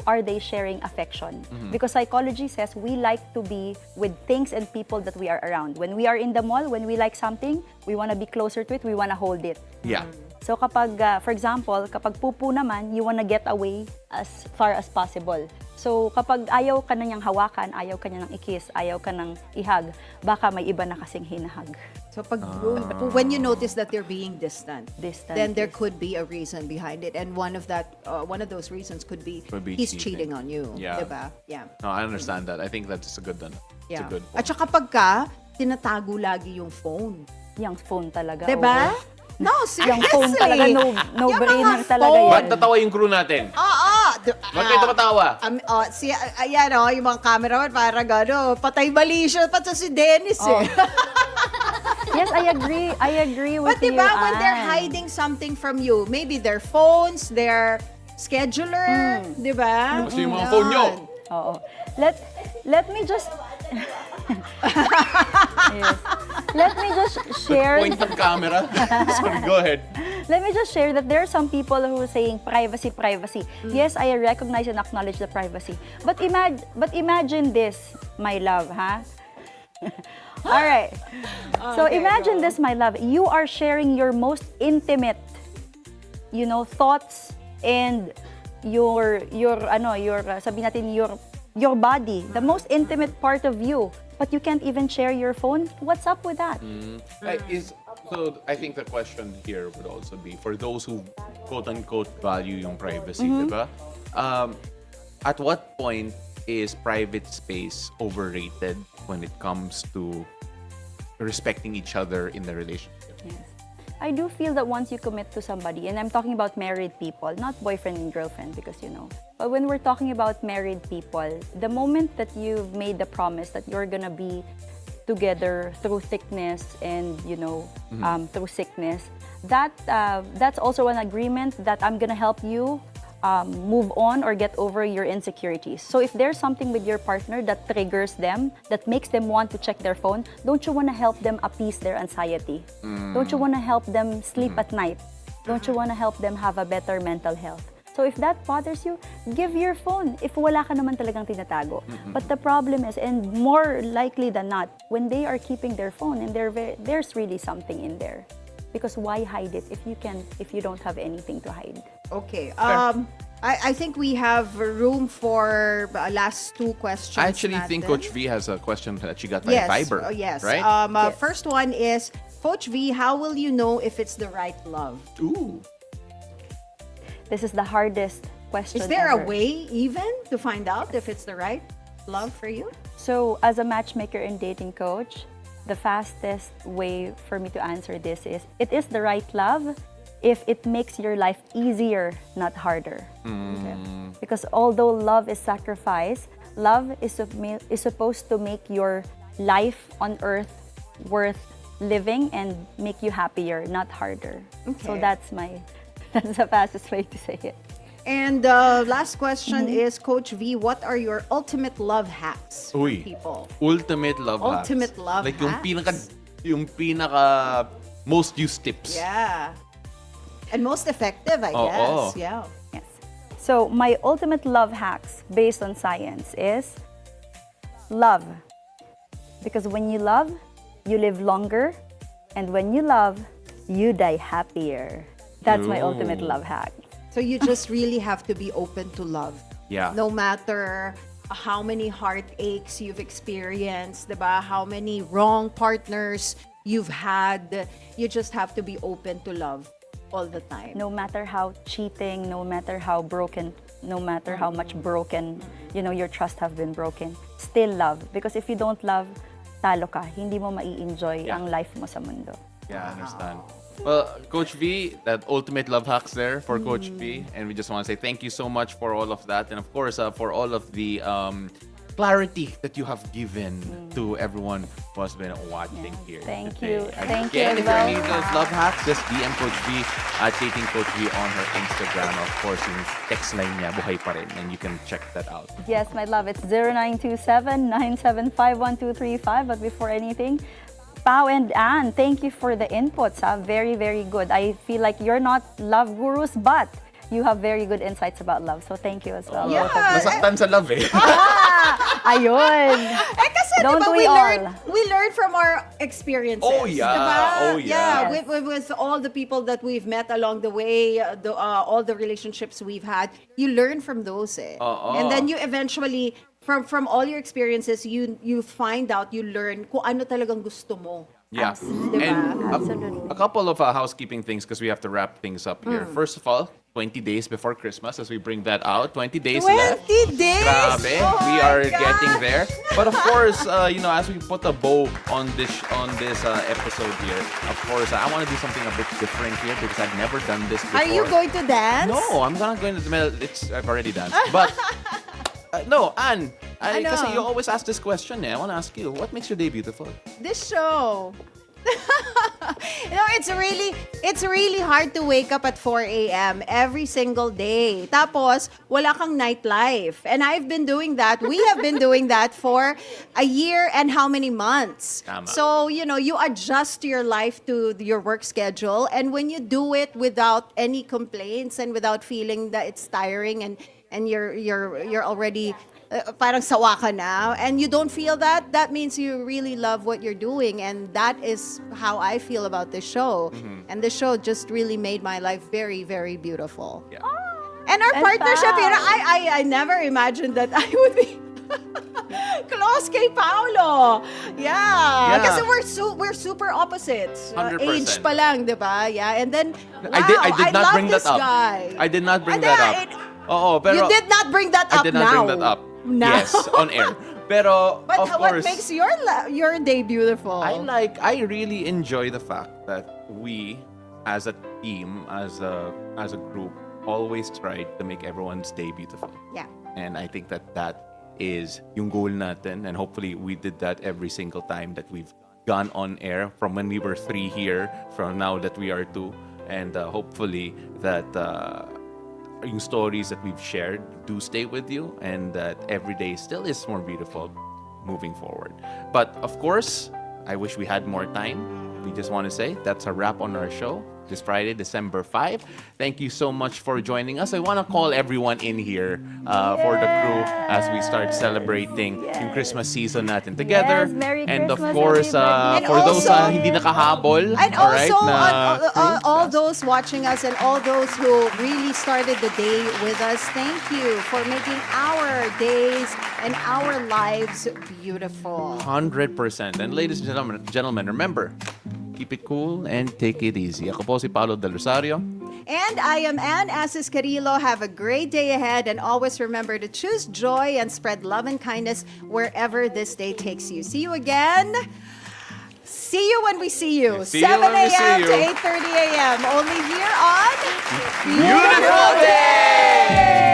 are they sharing affection? Because psychology says we like to be with things and people that we are around. When we are in the mall, when we like something, we want to be closer to it, we want to hold it. Yeah. So kapag, for example, kapag pupu naman, you wanna get away as far as possible. So kapag ayaw ka na niyang hawakan, ayaw ka niya ng i-kiss, ayaw ka ng ihag, baka may iba na kasing hinahag. So when you notice that they're being distant, then there yes. could be a reason behind it, and one of those reasons could be he's cheating on you, Yeah. diba? Yeah. No, I understand that. I think that's a good one. It's Yeah. a good At point. saka pagka tinatago lagi yung phone, Yung phone talaga. diba? oo. No, seriously. Yung phone talaga, no-brainer Yung mga talaga phone. yan. Ba't natawa yung crew natin? Ba't kayo tumatawa? Ayan yung mga cameraman parang patay mali siya, pati si Dennis eh. Yes, I agree with But you, diba, when they're Ann. hiding something from you, maybe their phones, their scheduler, diba? Kasi yung mga phone nyo. Oo. Let me just yes. Let me just share Point ng camera. Sorry, go ahead. Let me just share that there are some people who are saying privacy. Yes, I recognize and acknowledge the privacy. But imagine this, my love, ha? All right. So Okay, imagine go. this, my love. You are sharing your most intimate, thoughts and your sabihin natin your body, the most intimate part of you, but you can't even share your phone. What's up with that? So I think the question here would also be for those who quote-unquote value yung privacy, diba? At what point is private space overrated when it comes to respecting each other in the relationship? Yes. I do feel that once you commit to somebody, and I'm talking about married people, not boyfriend and girlfriend, because but when we're talking about married people, the moment that you've made the promise that you're gonna be together through thickness and through sickness, that's also an agreement that I'm gonna help you move on or get over your insecurities. So if there's something with your partner that triggers them, that makes them want to check their phone, don't you want to help them appease their anxiety? Don't you want to help them sleep at night? Don't you want to help them have a better mental health? So if that bothers you, give your phone if wala ka naman talagang tinatago. But the problem is, and more likely than not, when they are keeping their phone, and there's really something in there. Because why hide it if you don't have anything to hide? Okay. I think we have room for last two questions. I actually think natin. Coach V has a question that she got by Viber. Yes. Right? Yes. First one is, Coach V, how will you know if it's the right love? Ooh. This is the hardest question Is there ever. a way even to find out if it's the right love for you? So as a matchmaker and dating coach, the fastest way for me to answer this is, it is the right love if it makes your life easier, not harder. Okay? Because although love is sacrifice, love is supposed to make your life on earth worth living and make you happier, not harder. So Okay. that's the fastest way to say it. And last question is, Coach V, what are your ultimate love hacks for Uy. people? Ultimate love hacks. Ultimate love like hacks? yung pinaka most used tips. Yeah. And most effective, I Oo. guess. Yeah. Yes. So my ultimate love hacks based on science is love. Because when you love, you live longer. And when you love, you die happier. That's my ultimate love hack. So you just really have to be open to love. Yeah. No matter how many heartaches you've experienced, diba? How many wrong partners you've had, you just have to be open to love all the time. No matter how cheating, no matter how broken, no matter how much broken, your trust have been broken, still love. Because if you don't love, talo ka. Hindi mo mai-enjoy ang life mo sa mundo. Yeah, I understand. Well, Coach V, that ultimate love hacks there for Coach V. And we just want to say thank you so much for all of that. And of course, for all of the clarity that you have given to everyone who has been watching here Thank today. you. Thank you Again, as if you well. need those love hacks, just DM Coach V at Dating Coach V on her Instagram. Of course, yung text line niya, buhay pa rin. And you can check that out. Yes, my love, it's 0927-975-1235. But before anything, Pao and Ann, thank you for the inputs. Very, very good. I feel like you're not love gurus, but you have very good insights about love. So thank you as well. Yeah. both of you. Nasaktan sa love eh. Ayun. Kasi Don't diba, we all? we learn from our experiences. Oh, yeah. Diba? Oh, yeah. Yes. With all the people that we've met along the way, all the relationships we've had, you learn from those. And then you eventually, from all your experiences, you find out, you learn kung ano talagang gusto mo. Yeah. Diba? And a couple of housekeeping things because we have to wrap things up here. First of all, 20 days before Christmas as we bring that out. 20 days 20 left. days? Grabe. Oh We my are God. getting there. But of course, as we put a bow on this episode here, of course, I want to do something a bit different here because I've never done this before. Are you going to dance? No, I'm not going to. I've already danced. But no, Anne, Ano? kasi you always ask this question. I want to ask you, what makes your day beautiful? This show. It's really hard to wake up at 4 a.m. every single day. Tapos, wala kang nightlife. And I've been doing that. We have been doing that for a year and how many months. Tama. So, you adjust your life to your work schedule. And when you do it without any complaints and without feeling that it's tiring and you're already parang sawa ka na, and you don't feel that means you really love what you're doing, and that is how I feel about this show. And the show just really made my life very, very beautiful. Yeah. And our And partnership, Pao. I never imagined that I would be close kay Paolo. Yeah. Yeah. Kasi we're super opposites. 100%. Age pa lang, di ba? Yeah. And then, wow, I did not love bring that this up. guy. I did not bring And that then up. Oo, pero you did not bring that I up did now. not bring that up. Now. Yes, on air. Pero But of what course, makes your day beautiful? I really enjoy the fact that we, as a team, as a group, always try to make everyone's day beautiful. Yeah. And I think that is yung goal natin, and hopefully we did that every single time that we've gone on air from when we were 3 here, from now that we are 2, and hopefully that yung stories that we've shared do stay with you, and that every day still is more beautiful moving forward. But of course, I wish we had more time. We just want to say that's a wrap on our show. this Friday, December 5. Thank you so much for joining us. I want to call everyone in here for the crew as we start celebrating yung Christmas season natin together. Yes, Merry and of Christmas, course, everybody. And for those also- hindi nakahabol, And alright, also, na all those watching us and all those who really started the day with us, thank you for making our days and our lives beautiful. 100%. And ladies and gentlemen, remember, keep it cool and take it easy. Ako po si Paolo del Rosario. And I am Ann Asis-Carilo. Have a great day ahead, and always remember to choose joy and spread love and kindness wherever this day takes you. See you again. See you when we see you. See you 7 when we see a.m. to you. 8:30 a.m. Only here on Beautiful Day!